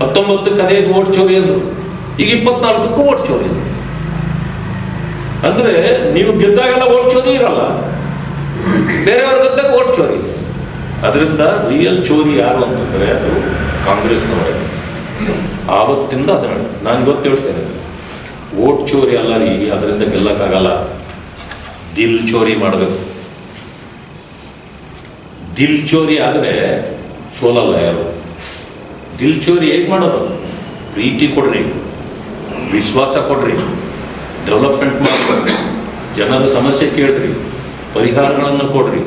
19ಕ್ಕೆ ಅದೇ ವೋಟ್ ಚೋರಿ ಅಂದ್ರು, ಈಗ 24ಕ್ಕೂ ವೋಟ್ ಚೋರಿ ಅಂದ್ರು. ಅಂದ್ರೆ ನೀವು ಗೆದ್ದಾಗೆಲ್ಲ ವೋಟ್ ಚೋರಿ ಇರಲ್ಲ, ಬೇರೆಯವ್ರ ಗೆದ್ದಾಗ ವೋಟ್ ಚೋರಿ. ಅದರಿಂದ ರಿಯಲ್ ಚೋರಿ ಯಾರು ಅಂತಂದ್ರೆ ಅದು ಕಾಂಗ್ರೆಸ್ನವರೇ. ಆವತ್ತಿಂದ ಅದನ್ನ ನಾನು ಇವತ್ತು ಹೇಳ್ತೇನೆ, ವೋಟ್ ಚೋರಿ ಅಲ್ಲ ರೀ, ಅದರಿಂದ ಗೆಲ್ಲಕ್ಕಾಗಲ್ಲ. ದಿಲ್ ಚೋರಿ ಮಾಡಬೇಕು. ದಿಲ್ ಚೋರಿ ಆದರೆ ಸೋಲಲ್ಲ ಯಾರು. ದಿಲ್ ಚೋರಿ ಹೇಗೆ ಮಾಡೋದು? ಪ್ರೀತಿ ಕೊಡ್ರಿ, ವಿಶ್ವಾಸ ಕೊಡ್ರಿ, ಡೆವಲಪ್ಮೆಂಟ್ ಮಾಡ್ರಿ, ಜನರ ಸಮಸ್ಯೆ ಕೇಳ್ರಿ, ಪರಿಹಾರಗಳನ್ನು ಕೊಡ್ರಿ.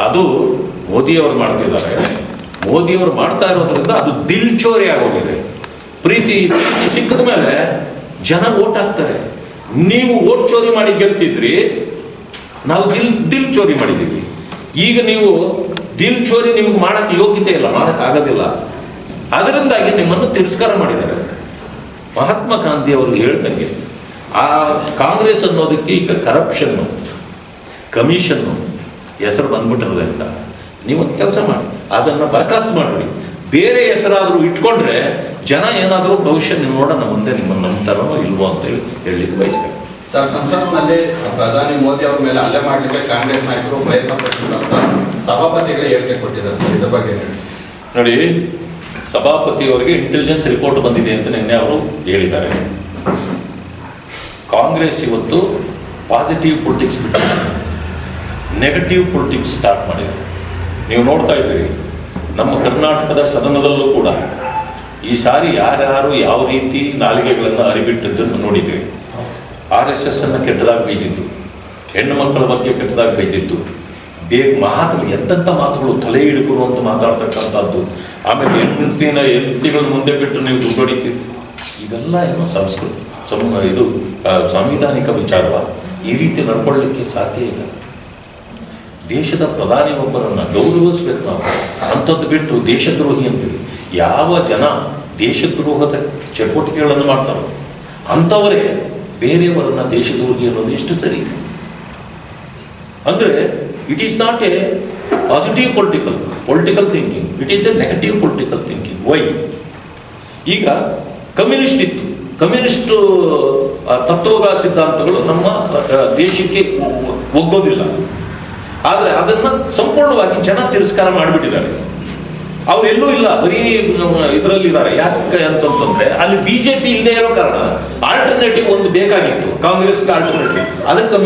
ಅದು ಮೋದಿಯವರು ಮಾಡ್ತಿದ್ದಾರೆ. ಮೋದಿಯವರು ಮಾಡ್ತಾ ಇರೋದ್ರಿಂದ ಅದು ದಿಲ್ ಚೋರಿ ಆಗೋಗಿದೆ. ಪ್ರೀತಿ ಸಿಕ್ಕಿದ ಮೇಲೆ ಜನ ಓಟ್ ಹಾಕ್ತಾರೆ. ನೀವು ಓಟ್ ಚೋರಿ ಮಾಡಿ ಗೆಲ್ತಿದ್ರಿ, ನಾವು ದಿಲ್ ಚೋರಿ ಮಾಡಿದ್ದೀವಿ. ಈಗ ನೀವು ದಿಲ್ ಚೋರಿ ನಿಮ್ಗೆ ಮಾಡಕ್ಕೆ ಯೋಗ್ಯತೆ ಇಲ್ಲ, ಮಾಡಕ್ ಆಗೋದಿಲ್ಲ. ಅದರಿಂದಾಗಿ ನಿಮ್ಮನ್ನು ತಿರಸ್ಕಾರ ಮಾಡಿದ್ದಾರೆ. ಮಹಾತ್ಮ ಗಾಂಧಿ ಅವರು ಹೇಳ್ದಂಗೆ ಆ ಕಾಂಗ್ರೆಸ್ ಅನ್ನೋದಕ್ಕೆ ಈಗ ಕರಪ್ಷನ್ನು, ಕಮಿಷನ್ನು ಹೆಸರು ಬಂದ್ಬಿಟ್ಟಿರೋದ್ರಿಂದ ನೀವೊಂದು ಕೆಲಸ ಮಾಡಿ, ಅದನ್ನು ಬರಖಾಸ್ತು ಮಾಡಿಬಿಡಿ. ಬೇರೆ ಹೆಸರಾದರೂ ಇಟ್ಕೊಂಡ್ರೆ ಜನ ಏನಾದರೂ ಭವಿಷ್ಯ ನೋಡೋಣ ಮುಂದೆ ನಿಮ್ಮನ್ನು ನಂಬ್ತಾರೋ ಇಲ್ವೋ ಅಂತ ಹೇಳಲಿಕ್ಕೆ ಬಯಸ್ತೇನೆ. ಸರ್, ಸಂಸತ್ನಲ್ಲಿ ಪ್ರಧಾನಿ ಮೋದಿ ಅವರ ಮೇಲೆ ಹಲ್ಲೆ ಮಾಡಲಿಕ್ಕೆ ಕಾಂಗ್ರೆಸ್ ನಾಯಕರು ಪ್ರಯತ್ನ ಪಟ್ಟಿಲ್ಲ ಅಂತ ಸಭಾಪತಿಗಳೇ ಹೇಳಿಕೆ ಕೊಟ್ಟಿದ್ದಾರೆ ಸರ್, ಇದ್ರ ಬಗ್ಗೆ ನೋಡಿ, ಸಭಾಪತಿಯವರಿಗೆ ಇಂಟೆಲಿಜೆನ್ಸ್ ರಿಪೋರ್ಟ್ ಬಂದಿದೆ ಅಂತ ನಿನ್ನೆ ಅವರು ಹೇಳಿದ್ದಾರೆ. ಕಾಂಗ್ರೆಸ್ ಇವತ್ತು ಪಾಸಿಟಿವ್ ಪೊಲಿಟಿಕ್ಸ್ ಬಿಟ್ಟು ನೆಗೆಟಿವ್ ಪೊಲಿಟಿಕ್ಸ್ ಸ್ಟಾರ್ಟ್ ಮಾಡಿದೆ. ನೀವು ನೋಡ್ತಾ ಇದ್ದೀರಿ, ನಮ್ಮ ಕರ್ನಾಟಕದ ಸದನದಲ್ಲೂ ಕೂಡ ಈ ಸಾರಿ ಯಾರ್ಯಾರು ಯಾವ ರೀತಿ ನಾಲಿಗೆಗಳನ್ನು ಅರಿಬಿಟ್ಟದ್ದನ್ನು ನೋಡಿದ್ದೀವಿ. RSS ಅನ್ನು ಕೆಟ್ಟದಾಗಿ ಬೈದಿದ್ದು, ಹೆಣ್ಣು ಮಕ್ಕಳ ಬಗ್ಗೆ ಕೆಟ್ಟದಾಗಿ ಬೈದಿದ್ದು, ಮಾತುಗಳು ಎಂತೆಂಥ ಮಾತುಗಳು, ತಲೆ ಹಿಡುಕರು ಅಂತ ಮಾತಾಡ್ತಕ್ಕಂಥದ್ದು. ಆಮೇಲೆ ಹೆಂಡತಿಗಳ ಮುಂದೆ ಬಿಟ್ಟು ನೀವು ದುಡ್ಡು ಹೊಡಿತೀರಿ. ಇದೆಲ್ಲ ಏನೋ ಸಂಸ್ಕೃತಿ, ಇದು ಸಾಂವಿಧಾನಿಕ ವಿಚಾರವ. ಈ ರೀತಿ ನಡ್ಕೊಳ್ಳಿಕ್ಕೆ ಸಾಧ್ಯ ಇಲ್ಲ. ದೇಶದ ಪ್ರಧಾನಿ ಒಬ್ಬರನ್ನು ಗೌರವಿಸ್ಬೇಕು ನಾವು. ಅಂಥದ್ದು ಬಿಟ್ಟು ದೇಶದ್ರೋಹಿ ಅಂತೀವಿ. ಯಾವ ಜನ ದೇಶದ್ರೋಹದ ಚಟುವಟಿಕೆಗಳನ್ನು ಮಾಡ್ತಾರೋ ಅಂಥವರೇ ಬೇರೆಯವರನ್ನ ದೇಶದ್ರೋಹಿ ಅನ್ನೋದು ಎಷ್ಟು ಸರಿ ಇದೆ. ಅಂದರೆ it is not a positive political thinking, it is a negative political thinking. Why? ಈಗ ಕಮ್ಯುನಿಸ್ಟ್ ಇತ್ತು, ಕಮ್ಯುನಿಸ್ಟ್ ತತ್ವಗಳ ಸಿದ್ಧಾಂತಗಳು ನಮ್ಮ ದೇಶಕ್ಕೆ ಒಗ್ಗೋದಿಲ್ಲ. ಆದರೆ ಅದನ್ನು ಸಂಪೂರ್ಣವಾಗಿ ಜನ ತಿರಸ್ಕಾರ ಮಾಡಿಬಿಟ್ಟಿದ್ದಾರೆ. ಅವರೆಲ್ಲೂ ಇಲ್ಲ, ಬರೀ ಇದರಲ್ಲಿದ್ದಾರೆ. ಯಾಕೆ ಅಂತಂತಂದ್ರೆ ಅಲ್ಲಿ BJP ಇಲ್ಲದೆ ಇರೋ ಕಾರಣ ಆಲ್ಟರ್ನೇಟಿವ್ ಒಂದು ಬೇಕಾಗಿತ್ತು, ಕಾಂಗ್ರೆಸ್ಗೆ ಆಲ್ಟರ್ನೇಟಿವ್. ಅದಕ್ಕೆ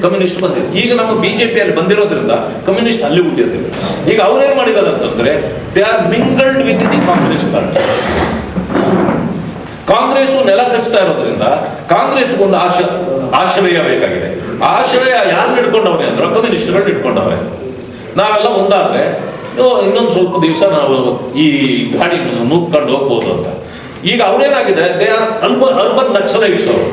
ಕಮ್ಯುನಿಸ್ಟ್ ಬಂದಿದೆ. ಈಗ ನಮ್ಮ BJP ಅಲ್ಲಿ ಬಂದಿರೋದ್ರಿಂದ ಕಮ್ಯುನಿಸ್ಟ್ ಅಲ್ಲಿ ಹುಟ್ಟಿರ್ತಿಲ್ಲ. ಈಗ ಅವ್ರೇನ್ ಮಾಡಿದ್ದಾರೆ ಅಂತಂದ್ರೆ they are ಮಿಂಗಲ್ಡ್ with the Congress party. Congress ನೆಲ ಕಚ್ತಾ ಇರೋದ್ರಿಂದ ಕಾಂಗ್ರೆಸ್ ಒಂದು ಆಶ್ರಯ ಬೇಕಾಗಿದೆ. ಆಶ್ರಯ ಯಾರು ಹಿಡ್ಕೊಂಡವ್ರೆ ಅಂದ್ರೆ ಕಮ್ಯುನಿಸ್ಟ್ಗಳು ಹಿಡ್ಕೊಂಡವ್ರೆ. ನಾವೆಲ್ಲ ಒಂದಾದ್ರೆ ಇನ್ನೊಂದು ಸ್ವಲ್ಪ ದಿವಸ ನಾವು ಈ ಗಾಡಿ ನೂಕ್ಕೊಂಡು ಹೋಗ್ಬೋದು ಅಂತ. ಈಗ ಅವ್ರೇನಾಗಿದೆ, ದೇ ಆರ್ ಅರ್ಬನ್ ನಕ್ಸಲೈಟ್ಸ್. ಅವರು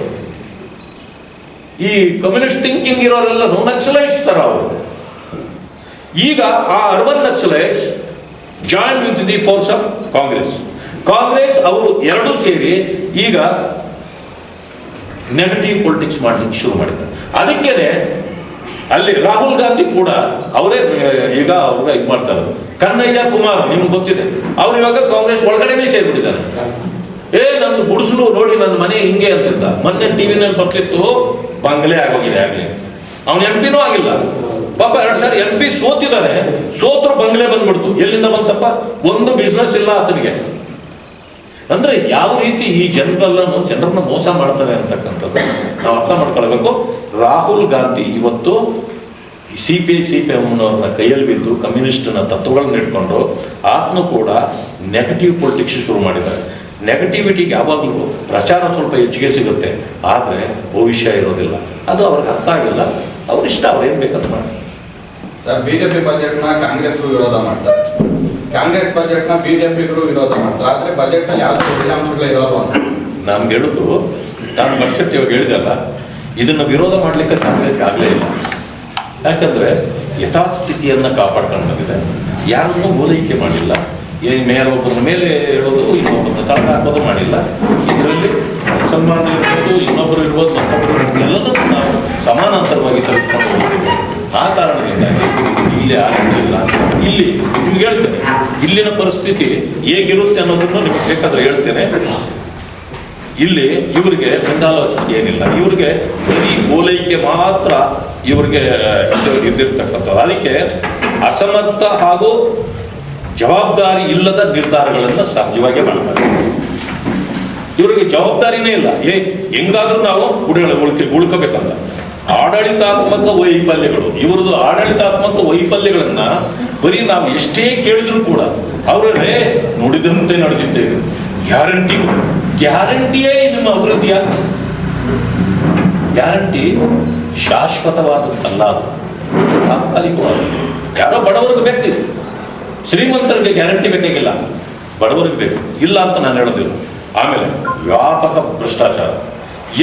ಈ ಕಮ್ಯುನಿಸ್ಟ್ ಥಿಂಕಿಂಗ್ ಇರೋರೆಲ್ಲರೂ ನಕ್ಸಲೈಟ್ಸ್ ತರ ಅವರು. ಈಗ ಆ urban Naxalites join with the force of Congress ಅವರು ಎರಡೂ ಸೇರಿ ಈಗ ನೆಗೆಟಿವ್ ಪೊಲಿಟಿಕ್ಸ್ ಮಾಡಲಿಕ್ಕೆ ಶುರು ಮಾಡಿದ್ದಾರೆ. ಅದಕ್ಕೇನೆ ಅಲ್ಲಿ ರಾಹುಲ್ ಗಾಂಧಿ ಕೂಡ ಅವರೇ ಈಗ ಅವ್ರಿಗೆ ಇದು ಮಾಡ್ತಾರೆ. ಕನ್ನಯ್ಯ ಕುಮಾರ್ ನಿಮ್ಗೆ ಗೊತ್ತಿದೆ, ಅವ್ರು ಇವಾಗ ಕಾಂಗ್ರೆಸ್ ಒಳಗಡೆನೇ ಸೇರ್ಬಿಟ್ಟಿದ್ದಾರೆ. ನಂದು ಗುಡಿಸಲು ನೋಡಿ ನನ್ನ ಮನೆ ಹಿಂಗೆ ಅಂತಿದ್ದ. ಮೊನ್ನೆ ಟಿವಿನಲ್ಲಿ ಬರ್ತಿತ್ತು, ಬಂಗ್ಲೆ ಆಗೋಗಿದೆ. ಆಗ್ಲಿ ಅವನ MP ಆಗಿಲ್ಲ ಪಾಪ. 2 ಸಾರಿ MP ಸೋತಿದ್ದಾನೆ. ಸೋತರು ಬಂಗ್ಲೆ ಬಂದ್ಬಿಡ್ತು. ಎಲ್ಲಿಂದ ಬಂತಪ್ಪ? ಒಂದು ಬಿಸ್ನೆಸ್ ಇಲ್ಲ ಆತನಿಗೆ. ಅಂದ್ರೆ ಯಾವ ರೀತಿ ಈ ಜನರನ್ನ ಮೋಸ ಮಾಡ್ತಾರೆ ಅಂತಕ್ಕಂಥದ್ದು ನಾವು ಅರ್ಥ ಮಾಡ್ಕೊಳ್ಬೇಕು. ರಾಹುಲ್ ಗಾಂಧಿ ಇವತ್ತು CPIMನವ್ರನ್ನ ಕೈಯಲ್ಲಿ ಬಿದ್ದು ಕಮ್ಯುನಿಸ್ಟ್ನ ತತ್ವಗಳನ್ನ ಇಟ್ಕೊಂಡು ಆತನು ಕೂಡ ನೆಗೆಟಿವ್ ಪೊಲಿಟಿಕ್ಸ್ ಶುರು ಮಾಡಿದ್ದಾರೆ. ನೆಗೆಟಿವಿಟಿಗೆ ಯಾವಾಗಲೂ ಪ್ರಚಾರ ಸ್ವಲ್ಪ ಹೆಚ್ಚಿಗೆ ಸಿಗುತ್ತೆ, ಆದರೆ ಭವಿಷ್ಯ ಇರೋದಿಲ್ಲ. ಅದು ಅವ್ರಿಗೆ ಅರ್ಥ ಆಗಿಲ್ಲ. ಅವ್ರಿಷ್ಟ, ಅವ್ರೇನು ಬೇಕಂತ ಮಾಡಿ. ಸರ್, BJP ಬಜೆಟ್ನ ಕಾಂಗ್ರೆಸ್ ವಿರೋಧ ಮಾಡ್ತಾರೆ, ಕಾಂಗ್ರೆಸ್ ಬಜೆಟ್ನ BJPಗಳು ವಿರೋಧ ಮಾಡ್ತಾರೆ. ಆದರೆ ಬಜೆಟ್ನಲ್ಲಿ ಯಾವ್ದು ಒಳ್ಳೆ ಅಂಶಗಳು ಇರೋದು ಅಂತ ನಾನು ಹೇಳುದು, ನಾನು ಬಡ್ಜೆಟ್ ಇವಾಗ ಹೇಳಿದಲ್ಲ, ಇದನ್ನು ವಿರೋಧ ಮಾಡಲಿಕ್ಕೆ ಕಾಂಗ್ರೆಸ್ಗೆ ಆಗಲೇ ಇಲ್ಲ. ಯಾಕಂದರೆ ಯಥಾಸ್ಥಿತಿಯನ್ನು ಕಾಪಾಡ್ಕೊಂಡು ಬಂದಿದೆ, ಯಾರನ್ನೂ ಓಲೈಕೆ ಮಾಡಿಲ್ಲ. ಮೇಲೊಬ್ಬರ ಮೇಲೆ ಹೇಳೋದು, ಇನ್ನೊಬ್ಬರನ್ನ ತಳಗ ಹಾಕೋದು ಮಾಡಿಲ್ಲ. ಇದರಲ್ಲಿ ಮುಸಲ್ಮಾನರು ಇರ್ಬೋದು, ಇನ್ನೊಬ್ಬರು ಇರ್ಬೋದು, ಮತ್ತೊಬ್ಬರು ಇರ್ಬೋದು, ಎಲ್ಲರೂ ನಾವು ಸಮಾನಾಂತರವಾಗಿ ತೆಗೆದುಕೊಂಡು ಹೋಗ್ತೀವಿ. ಆ ಕಾರಣದಿಂದಾಗಿ ಇಲ್ಲಿ ಆರೋಗ್ಯ ಇಲ್ಲ. ಇಲ್ಲಿ ನಿಮ್ಗೆ ಹೇಳ್ತೇನೆ, ಇಲ್ಲಿನ ಪರಿಸ್ಥಿತಿ ಹೇಗಿರುತ್ತೆ ಅನ್ನೋದನ್ನು ನಿಮಗೆ ಬೇಕಾದ್ರೆ ಹೇಳ್ತೇನೆ. ಇಲ್ಲಿ ಇವರಿಗೆ ಮುಂದಾಲೋಚನೆ ಏನಿಲ್ಲ, ಇವರಿಗೆ ಬರೀ ಓಲೈಕೆ ಮಾತ್ರ ಇವರಿಗೆ ಇದ್ದಿರ್ತಕ್ಕಂಥದ್ದು. ಅದಕ್ಕೆ ಅಸಮರ್ಥ ಹಾಗೂ ಜವಾಬ್ದಾರಿ ಇಲ್ಲದ ನಿರ್ಧಾರಗಳನ್ನು ಸಹಜವಾಗಿ ಮಾಡ್ತಾರೆ. ಇವರಿಗೆ ಜವಾಬ್ದಾರಿನೇ ಇಲ್ಲ. ಹೆಂಗಾದ್ರೂ ನಾವು ಉಳ್ಕೋಬೇಕಂತ ಆಡಳಿತಾತ್ಮಕ ವೈಫಲ್ಯಗಳು, ಇವರದು ಆಡಳಿತಾತ್ಮಕ ವೈಫಲ್ಯಗಳನ್ನ ಬರೀ ನಾವು ಎಷ್ಟೇ ಕೇಳಿದ್ರು ಕೂಡ ಅವರೇ ನುಡಿದಂತೆ ನಡೆದಿದ್ದೇವೆ. ಗ್ಯಾರಂಟಿಯೇ ನಿಮ್ಮ ಅಭಿವೃದ್ಧಿಯ ಗ್ಯಾರಂಟಿ ಶಾಶ್ವತವಾದದ್ದಲ್ಲ, ಅದು ತಾತ್ಕಾಲಿಕವಾದದ್ದು. ಯಾರೋ ಬಡವರಿಗೆ ಬೇಕು, ಶ್ರೀಮಂತರಿಗೆ ಗ್ಯಾರಂಟಿ ಬೇಕಾಗಿಲ್ಲ, ಬಡವರಿಗೆ ಬೇಕು. ಇಲ್ಲ ಅಂತ ನಾನು ಹೇಳೋದಿಲ್ಲ. ಆಮೇಲೆ ವ್ಯಾಪಕ ಭ್ರಷ್ಟಾಚಾರ,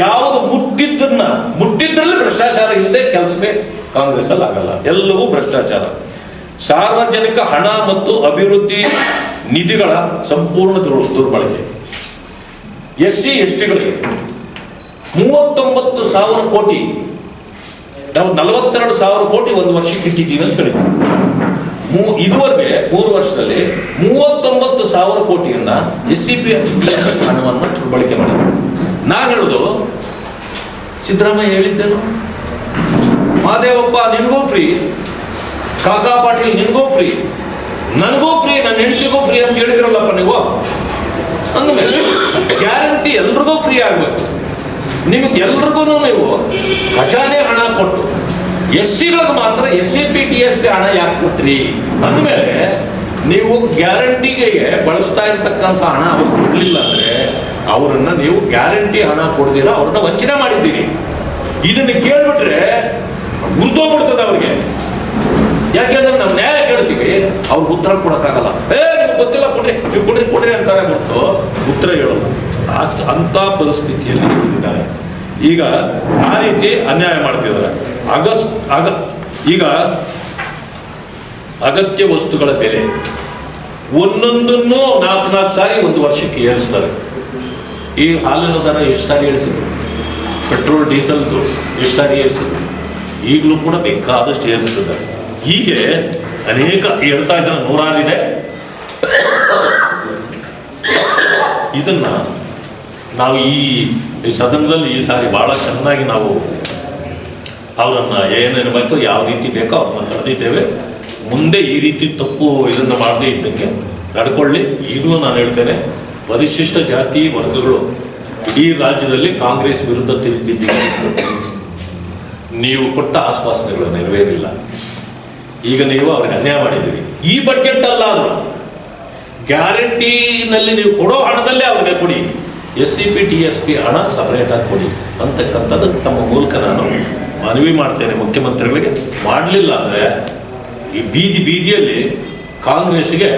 ಯಾವುದು ಮುಟ್ಟಿದ್ರಲ್ಲಿ ಭ್ರಷ್ಟಾಚಾರ ಇಲ್ಲದೆ ಕೆಲಸವೇ ಕಾಂಗ್ರೆಸ್ ಅಲ್ಲಿ ಆಗಲ್ಲ. ಎಲ್ಲವೂ ಭ್ರಷ್ಟಾಚಾರ. ಸಾರ್ವಜನಿಕ ಹಣ ಮತ್ತು ಅಭಿವೃದ್ಧಿ ನಿಧಿಗಳ ಸಂಪೂರ್ಣ ದುರ್ಬಳಕೆ. SC STಗಳಿಗೆ 39,000 ಕೋಟಿ, ನಾವು 42,000 ಕೋಟಿ ಒಂದು ವರ್ಷಕ್ಕೆ ಇಟ್ಟಿದ್ದೀವಿ ಅಂತ ಹೇಳಿದ್ವಿ. ಇದುವರೆಗೆ 3 ವರ್ಷದಲ್ಲಿ 39,000 ಕೋಟಿಯನ್ನ SCP ಹಣವನ್ನು ದುರ್ಬಳಕೆ ಮಾಡಿದ್ರು. ನಾನು ಹೇಳುದು, ಸಿದ್ದರಾಮಯ್ಯ ಹೇಳಿದ್ದೇನು, ಮಹಾದೇವಪ್ಪ ನಿನಗೂ ಫ್ರೀ, ಕಾಕಾ ಪಾಟೀಲ್ ನಿನಗೂ ಫ್ರೀ, ನನಗೂ ಫ್ರೀ, ನನ್ನ ಹೆಂಡತಿಗೂ ಫ್ರೀ ಅಂತ ಹೇಳಿದ್ರಲ್ಲಪ್ಪ ನೀವು. ಅಂದಮೇಲೆ ಗ್ಯಾರಂಟಿ ಎಲ್ರಿಗೂ ಫ್ರೀ ಆಗ್ಬೇಕು. ನಿಮಗೆ ಎಲ್ರಿಗೂ ನೀವು ಖಜಾನೆ ಹಣ ಕೊಟ್ಟು SCಗಳಿಗೆ ಮಾತ್ರ SCP TSP ಹಣ ಯಾಕೆ ಕೊಟ್ರಿ ಅಂದಮೇಲೆ, ನೀವು ಗ್ಯಾರಂಟಿಗೆ ಬಳಸ್ತಾ ಇರ್ತಕ್ಕಂಥ ಹಣ ಅವ್ರು ಕೊಡ್ಲಿಲ್ಲ ಅಂದ್ರೆ ಅವರನ್ನ ನೀವು ಗ್ಯಾರಂಟಿ ಹಣ ಕೊಡ್ದಿರ ಅವ್ರನ್ನ ವಂಚನೆ ಮಾಡಿದ್ದೀರಿ. ಇದನ್ನ ಕೇಳ್ಬಿಟ್ರೆ ಗುರ್ತೋಗ್ಬಿಡ್ತದೆ ಅವ್ರಿಗೆ. ಯಾಕೆಂದ್ರೆ ನಾವು ನ್ಯಾಯ ಕೇಳ್ತೀವಿ, ಅವ್ರಿಗೆ ಉತ್ತರ ಕೊಡಕ್ಕಾಗಲ್ಲ. ನಿಮ್ಗೆ ಗೊತ್ತಿಲ್ಲ, ಕೊಡ್ರಿ ಕೊಡ್ರಿ ಅಂತಾರೆ ಹೊರತು ಉತ್ತರ ಹೇಳಲ್ಲ. ಅಂತ ಪರಿಸ್ಥಿತಿಯಲ್ಲಿ ಇದ್ದಾರೆ. ಈಗ ಆ ರೀತಿ ಅನ್ಯಾಯ ಮಾಡ್ತಿದ್ದಾರೆ. ಈಗ ಅಗತ್ಯ ವಸ್ತುಗಳ ಬೆಲೆ ಒಂದೊಂದನ್ನು 4 ಸಾರಿ ಒಂದು ವರ್ಷಕ್ಕೆ ಏರಿಸ್ತಾರೆ. ಈ ಹಾಲಿನ ದರ ಎಷ್ಟು ಸಾರಿ ಏರಿಸಿದ್ರು, ಪೆಟ್ರೋಲ್ ಡೀಸೆಲ್ದು ಎಷ್ಟು ಸಾರಿ ಏರಿಸಿದ್ರು, ಈಗಲೂ ಕೂಡ ಬೇಕಾದಷ್ಟು ಏರಿಸಿದ್ದಾರೆ. ಹೀಗೆ ಅನೇಕ ಹೇಳ್ತಾ ಇದ್ದಾರೆ, 106 ಇದೆ. ಇದನ್ನ ನಾವು ಈ ಸದನದಲ್ಲಿ ಈ ಸಾರಿ ಬಹಳ ಚೆನ್ನಾಗಿ ನಾವು ಅವರನ್ನ ಏನೇನು ಬೇಕೋ, ಯಾವ ರೀತಿ ಬೇಕೋ ಅವ್ರನ್ನ ತಡೆದಿದ್ದೇವೆ. ಮುಂದೆ ಈ ರೀತಿ ತಪ್ಪು ಇದನ್ನು ಮಾಡದೇ ಇದ್ದಕ್ಕೆ ನಡ್ಕೊಳ್ಳಿ. ಈಗಲೂ ನಾನು ಹೇಳ್ತೇನೆ, ಪರಿಶಿಷ್ಟ ಜಾತಿ ವರ್ಗಗಳು ಈ ರಾಜ್ಯದಲ್ಲಿ ಕಾಂಗ್ರೆಸ್ ವಿರುದ್ಧ ತಿರುಗಿದ್ದೀವಿ. ನೀವು ಕೊಟ್ಟ ಆಶ್ವಾಸನೆಗಳು ನೆರವೇರಿಲ್ಲ. ಈಗ ನೀವು ಅವ್ರಿಗೆ ಅನ್ಯಾಯ ಮಾಡಿದ್ದೀರಿ. ಈ ಬಡ್ಜೆಟ್ ಅಲ್ಲ, ಆದರೂ ಗ್ಯಾರಂಟಿನಲ್ಲಿ ನೀವು ಕೊಡೋ ಹಣದಲ್ಲೇ ಅವ್ರಿಗೆ ಕೊಡಿ. SCP TSP ಹಣ ಸಪರೇಟ್ ಆಗಿ ಕೊಡಿ ಅಂತಕ್ಕಂಥದ್ದು ತಮ್ಮ ಮೂಲಕ ನಾನು ಮನವಿ ಮಾಡ್ತೇನೆ ಮುಖ್ಯಮಂತ್ರಿಗಳಿಗೆ. ಮಾಡಲಿಲ್ಲ ಅಂದರೆ ಈ ಬೀದಿಯಲ್ಲಿ ಕಾಂಗ್ರೆಸ್ಗೆ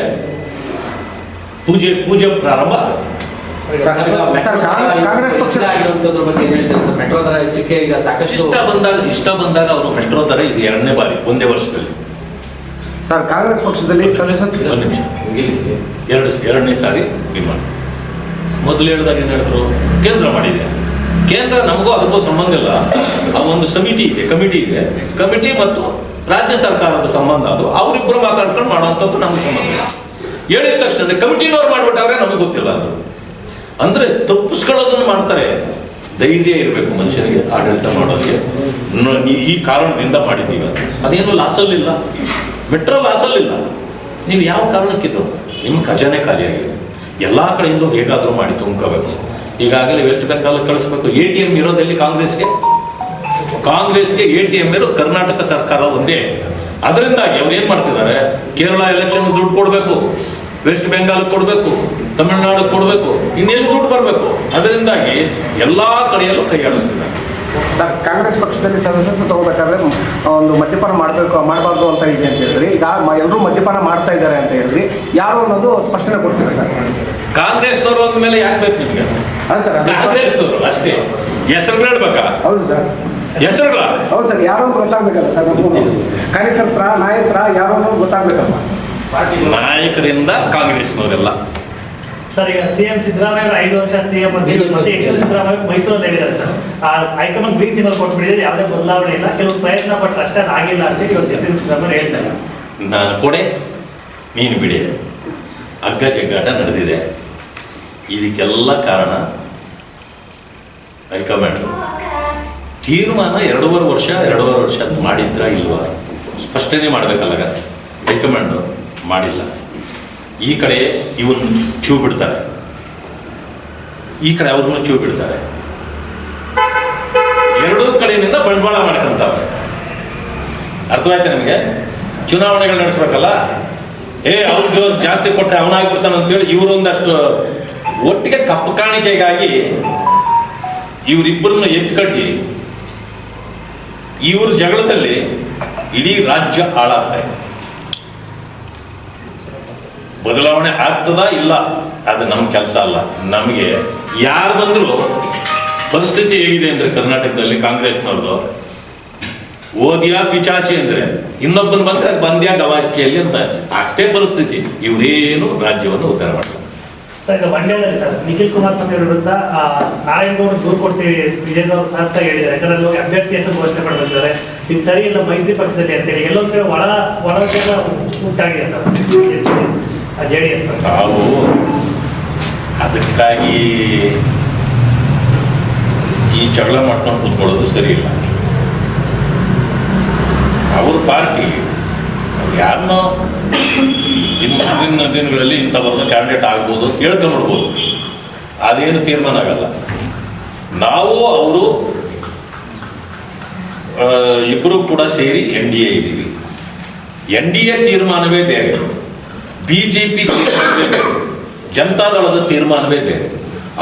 ಪೂಜೆ ಪ್ರಾರಂಭ ಆಗುತ್ತೆ. ಕಾಂಗ್ರೆಸ್ ಪಕ್ಷದ ಬಗ್ಗೆ ಏನ್ ಹೇಳ್ತಾರೆ ಸರ್? ಮೆಟ್ರೋ ದರ ಹೆಚ್ಚಿಗೆ ಈಗ ಸಾಕಷ್ಟು ಇಷ್ಟ ಬಂದಾಗ ಅವರು ಮೆಟ್ರೋ ದರ ಇದು 2ನೇ ಬಾರಿ ಒಂದೇ ವರ್ಷದಲ್ಲಿ. ಸರ್, ಕಾಂಗ್ರೆಸ್ ಪಕ್ಷದಲ್ಲಿ ಒಂದು ನಿಮಿಷ, 2ನೇ ಸಾರಿ ಇದು ಮಾಡಿ. ಮೊದಲು ಹೇಳಿದಾಗ ಏನು ಹೇಳಿದ್ರು, ಕೇಂದ್ರ ಮಾಡಿದೆ. ಕೇಂದ್ರ ನಮಗೂ ಅದಕ್ಕೂ ಸಂಬಂಧ ಇಲ್ಲ. ಆ ಒಂದು ಸಮಿತಿ ಇದೆ, ಕಮಿಟಿ ಮತ್ತು ರಾಜ್ಯ ಸರ್ಕಾರದ ಸಂಬಂಧ. ಅದು ಅವರಿಬ್ಬರು ಮಾತಾಡ್ಕೊಂಡು ಮಾಡುವಂಥದ್ದು ನಮ್ಗೆ ಸಂಬಂಧ ಇಲ್ಲ. ಹೇಳಿದ ತಕ್ಷಣ ಕಮಿಟಿನವ್ರು ಮಾಡ್ಬಿಟ್ಟವ್ರೆ, ನಮಗೆ ಗೊತ್ತಿಲ್ಲ. ಅದು ಅಂದ್ರೆ ತಪ್ಪಿಸ್ಕೊಳ್ಳೋದನ್ನು ಮಾಡ್ತಾರೆ. ಧೈರ್ಯ ಇರಬೇಕು ಮನುಷ್ಯನಿಗೆ ಆಡಳಿತ ಮಾಡೋದಕ್ಕೆ. ಈ ಕಾರಣದಿಂದ ಮಾಡಿದ್ದೀವಿ ಅಂತ. ಅದೇನು ಲಾಸಲ್ಲಿಲ್ಲ, ಮೆಟ್ರೋ ಲಾಸಲ್ಲಿಲ್ಲ. ನೀವು ಯಾವ ಕಾರಣಕ್ಕಿದ್ದು ನಿಮ್ಮ ಖಜಾನೆ ಖಾಲಿಯಾಗಿದೆ. ಎಲ್ಲ ಕಡೆಯಿಂದ ಹೇಗಾದರೂ ಮಾಡಿ ತುಂಬ್ಕೋಬೇಕು. ಈಗಾಗಲೇ ವೆಸ್ಟ್ ಬೆಂಗಾಲ್ ಕಳಿಸ್ಬೇಕು. ATM ಇರೋದಲ್ಲಿ ಕಾಂಗ್ರೆಸ್ಗೆ ATM ಇರೋದು ಕರ್ನಾಟಕ ಸರ್ಕಾರ ಒಂದೇ. ಅದರಿಂದಾಗಿ ಅವ್ರು ಏನ್ ಮಾಡ್ತಿದ್ದಾರೆ, ಕೇರಳ ಎಲೆಕ್ಷನ್ ದುಡ್ಡು ಕೊಡಬೇಕು, ವೆಸ್ಟ್ ಬೆಂಗಾಲ್ ಕೊಡಬೇಕು, ತಮಿಳುನಾಡು ಕೊಡಬೇಕು, ಇನ್ನೆಲ್ಲೂ ದುಡ್ಡು ಬರಬೇಕು. ಅದರಿಂದಾಗಿ ಎಲ್ಲಾ ಕಡೆಯಲ್ಲೂ ಕೈ ಆಡಿಸ್ತಿದ್ದಾರೆ. ಸರ್, ಕಾಂಗ್ರೆಸ್ ಪಕ್ಷದಲ್ಲಿ ಸದಸ್ಯತ್ವ ತಗೋಬೇಕಾದ್ರೆ ಒಂದು ಮದ್ಯಪಾನ ಮಾಡಬಾರ್ದು ಅಂತ ಇದೆ ಅಂತ ಹೇಳಿದ್ರಿ. ಈಗ ಎಲ್ಲರೂ ಮದ್ಯಪಾನ ಮಾಡ್ತಾ ಇದ್ದಾರೆ ಅಂತ ಹೇಳಿದ್ರಿ. ಯಾರು ಅನ್ನೋದು ಸ್ಪಷ್ಟನೆ ಕೊಡ್ತೀರಾ ಸರ್? ಕಾಂಗ್ರೆಸ್ನವರು ಅಂದಮೇಲೆ ಯಾಕೆ ಬೇಕು ನಿಮಗೆ? ಹೌದು ಸರ್, ಅದು- ಕಾಂಗ್ರೆಸ್ನವರು ಅಷ್ಟೇ. ಹೆಸರುಗಳು ಹೇಳ್ಬೇಕಾ? ಹೌದು ಸರ್, ಹೆಸರುಗಳ ಹೌದು ಸರ್, ಯಾರೋ ಅಂತ ಗೊತ್ತಾಗ್ಬೇಕಲ್ಲ ಸರ್, ನಮಗೂ ಕಾರ್ಯಕರ್ತರ ನಾಯಕರ ಯಾರೋ ಅನ್ನೋದು ಗೊತ್ತಾಗ್ಬೇಕಲ್ಲ. ನಾಯಕರಿಂದ ಕಾಂಗ್ರೆಸ್ನವರೆಲ್ಲ. ಸರ್, ಈಗ ಸಿಎಂ ಸಿದ್ದರಾಮಯ್ಯ ಅವರು 5 ವರ್ಷ ಸಿಎಂ ಅಂತ ಹೇಳಿ ಮತ್ತೆ ಎಚ್ ಡಿ ಸಿದ್ದರಾಮಯ್ಯ ಮೈಸೂರಲ್ಲಿ ಹೇಳಿದ್ದಾರೆ ಸರ್. ಆ ಹೈಕಮಾಂಡ್ ಗ್ರೀನ್ ಸಿಗ್ನಲ್ ಕೊಟ್ಬಿಟ್ಟಿದ್ರೆ ಯಾವುದೇ ಬದಲಾವಣೆ ಇಲ್ಲ, ಕೆಲವು ಪ್ರಯತ್ನ ಪಟ್ಟರೆ ಅಷ್ಟೇ ಆಗಿಲ್ಲ ಅಂತ ಹೇಳಿ ಇವತ್ತು ಎಚ್ ಡಿ ಸಿದ್ದರಾಮಯ್ಯ ಹೇಳ್ತಾರೆ. ನಾನು ಕೊಡೆ ನೀನು ಬಿಡಿ, ಹಗ್ಗ ಜಗ್ಗಾಟ ನಡೆದಿದೆ. ಇದಕ್ಕೆಲ್ಲ ಕಾರಣ ಹೈಕಮಾಂಡ್ ತೀರ್ಮಾನ 2.5 ವರ್ಷ ಮಾಡಿದ್ರಾ ಇಲ್ವಾ ಸ್ಪಷ್ಟನೆ ಮಾಡಬೇಕಲ್ಲ. ಹೈಕಮಾಂಡ್ ಮಾಡಿಲ್ಲ. ಈ ಕಡೆ ಇವನು ಚೂ ಬಿಡ್ತಾರೆ, ಈ ಕಡೆ ಅವ್ರನ್ನ ಚೂ ಬಿಡ್ತಾರೆ. ಎರಡೂ ಕಡೆಯಿಂದ ಬಂಡವಾಳ ಮಾಡ್ಕೊಂತಾವೆ. ಅರ್ಥವಾಯ್ತಾ ನಿಮಗೆ? ಚುನಾವಣೆಗಳು ನಡೆಸ್ಬೇಕಲ್ಲ, ಅವ್ರು ಜಾಸ್ತಿ ಕೊಟ್ಟರೆ ಅವನಾಗ್ಬಿಡ್ತಾನೆ ಅಂತೇಳಿ ಇವರೊಂದಷ್ಟು ಒಟ್ಟಿಗೆ ಕಪ್ಪು ಕಾಣಿಕೆಗಾಗಿ ಇವರಿಬ್ಬರನ್ನ ಎತ್ಕಟ್ಟಿ ಇವ್ರ ಜಗಳದಲ್ಲಿ ಇಡೀ ರಾಜ್ಯ ಹಾಳಾಗ್ತಾ ಇದೆ. ಬದಲಾವಣೆ ಆಗ್ತದಾ ಇಲ್ಲ ಅದು ನಮ್ಮ ಕೆಲಸ ಅಲ್ಲ. ನಮಗೆ ಯಾರು ಬಂದರೂ ಪರಿಸ್ಥಿತಿ ಹೇಗಿದೆ ಅಂದರೆ ಕರ್ನಾಟಕದಲ್ಲಿ ಕಾಂಗ್ರೆಸ್ನವ್ರದ್ದು ಓದಿಯಾ ಪಿಚಾಚಿ ಅಂದರೆ ಇನ್ನೊಬ್ಬನ ಬಂದರೆ ಬಂದ್ಯಾ ಗವಾಚಿಯಲ್ಲಿ ಅಂತ ಅಷ್ಟೇ ಪರಿಸ್ಥಿತಿ. ಇವರೇನು ರಾಜ್ಯವನ್ನು ಉದ್ಧಾರ ಮಾಡ್ತಾರೆ. ಸರ್, ಈಗ ಮಂಡ್ಯದಲ್ಲಿ ಸರ್ ನಿಖಿಲ್ ಕುಮಾರಸ್ವಾಮಿ ವಿರುದ್ಧ ನಾರಾಯಣಗೌಡ ದೂರು ಕೊಡ್ತೀವಿ ವಿಜಯಗೌಡ ಸಾರ್ಥ ಹೇಳಿದ್ದಾರೆ. ಯಾಕಂದ್ರೆ ಅಲ್ಲಿ ಅಭ್ಯರ್ಥಿ ಹೆಸರು ಘೋಷಣೆ ಮಾಡಿದ್ದಾರೆ. ಇದು ಸರಿ ಇಲ್ಲ ಮೈತ್ರಿ ಪಕ್ಷದಲ್ಲಿ ಅಂತೇಳಿ ಎಲ್ಲೊಂದು ಕಡೆ ಒಳ ಉಂಟಾಗಿದೆ ಸರ್ JDS. ನಾವು ಅದಕ್ಕಾಗಿ ಈ ಜಗಳ ಮಾಡ್ಕೊಂಡು ಕೂತ್ಕೊಳ್ಳೋದು ಸರಿ ಇಲ್ಲ. ಅವ್ರ ಪಾರ್ಟಿ ಯಾರನ್ನೋ ಮುಂದಿನ ದಿನಗಳಲ್ಲಿ ಇಂಥವ್ರನ್ನ ಕ್ಯಾಂಡಿಡೇಟ್ ಆಗ್ಬೋದು ಹೇಳ್ಕೊಂಡ್ಬಿಡ್ಬೋದು, ಅದೇನು ತೀರ್ಮಾನ ಆಗಲ್ಲ. ನಾವು ಅವರು ಇಬ್ಬರು ಕೂಡ ಸೇರಿ NDA ಇದ್ದೀವಿ. NDA ತೀರ್ಮಾನವೇ ಬೇರೆ, BJP ತೀರ್ಮಾನವೇ ಬೇರೆ, ಜನತಾದಳದ ತೀರ್ಮಾನವೇ ಬೇರೆ.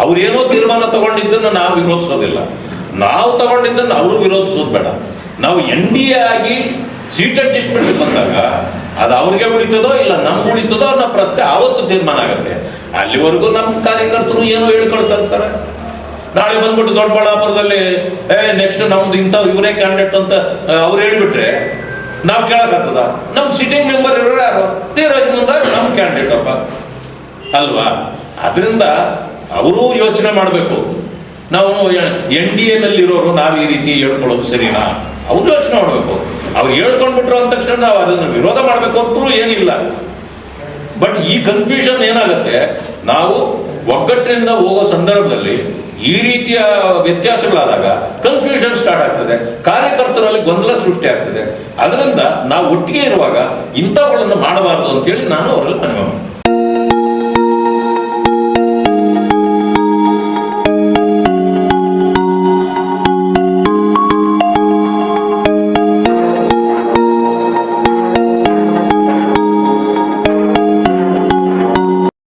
ಅವ್ರೇನೋ ತೀರ್ಮಾನ ತಗೊಂಡಿದ್ದನ್ನು ನಾವು ವಿರೋಧಿಸೋದಿಲ್ಲ, ನಾವು ತಗೊಂಡಿದ್ದನ್ನು ಅವರು ವಿರೋಧಿಸೋದು ಬೇಡ. ನಾವು NDA ಆಗಿ ಸೀಟ್ ಅಡ್ಜಸ್ಟ್ಮೆಂಟ್ ಬಂದಾಗ ಅದು ಅವ್ರಿಗೆ ಉಳಿತದೋ ಇಲ್ಲ ನಮ್ಗೆ ಉಳಿತದೋ ಅನ್ನೋ ಪ್ರಶ್ನೆ ಆವತ್ತು ತೀರ್ಮಾನ ಆಗುತ್ತೆ. ಅಲ್ಲಿವರೆಗೂ ನಮ್ಮ ಕಾರ್ಯಕರ್ತರು ಏನೋ ಹೇಳ್ಕೊಳ್ತಾ ಇರ್ತಾರೆ. ನಾಳೆ ಬಂದ್ಬಿಟ್ಟು ದೊಡ್ಡಬಳ್ಳಾಪುರದಲ್ಲಿ ನೆಕ್ಸ್ಟ್ ನಮ್ದು ಇಂಥ ಇವರೇ ಕ್ಯಾಂಡಿಡೇಟ್ ಅಂತ ಅವ್ರು ಹೇಳ್ಬಿಟ್ರೆ ನಾವು ಕೇಳಕ್ಕಾಗ್ತದ? ನಮ್ಮ ಸಿಟ್ಟಿಂಗ್ ಮೆಂಬರ್ ಇರೋ ಯಾರು ಧೀರಜ್ ಮುಂದೆ ನಮ್ಮ ಕ್ಯಾಂಡಿಡೇಟ್ ಅಪ್ಪ ಅಲ್ವಾ? ಅದರಿಂದ ಅವರು ಯೋಚನೆ ಮಾಡಬೇಕು. ನಾವು NDAನಲ್ಲಿರೋರು ನಾವು ಈ ರೀತಿ ಹೇಳ್ಕೊಳ್ಳೋದು ಸರಿನಾ? ಅವ್ರು ಯೋಚನೆ ಮಾಡಬೇಕು. ಅವ್ರು ಹೇಳ್ಕೊಂಡ್ಬಿಟ್ರು ಅಂದ ತಕ್ಷಣ ನಾವು ಅದನ್ನು ವಿರೋಧ ಮಾಡಬೇಕು ಅಂತೂ ಏನಿಲ್ಲ. ಬಟ್ ಈ ಕನ್ಫ್ಯೂಷನ್ ಏನಾಗುತ್ತೆ, ನಾವು ಒಗ್ಗಟ್ಟಿನಿಂದ ಹೋಗೋ ಸಂದರ್ಭದಲ್ಲಿ ಈ ರೀತಿಯ ವ್ಯತ್ಯಾಸಗಳಾದಾಗ ಕನ್ಫ್ಯೂಷನ್ ಸ್ಟಾರ್ಟ್ ಆಗ್ತದೆ, ಕಾರ್ಯಕರ್ತರಲ್ಲಿ ಗೊಂದಲ ಸೃಷ್ಟಿ ಆಗ್ತದೆ. ಅದರಿಂದ ನಾವು ಒಟ್ಟಿಗೆ ಇರುವಾಗ ಇಂಥವುಗಳನ್ನು ಮಾಡಬಾರದು ಅಂತೇಳಿ ನಾನು ಅವರಲ್ಲಿ ಮನವಿ ಮಾಡ್ತೀನಿ.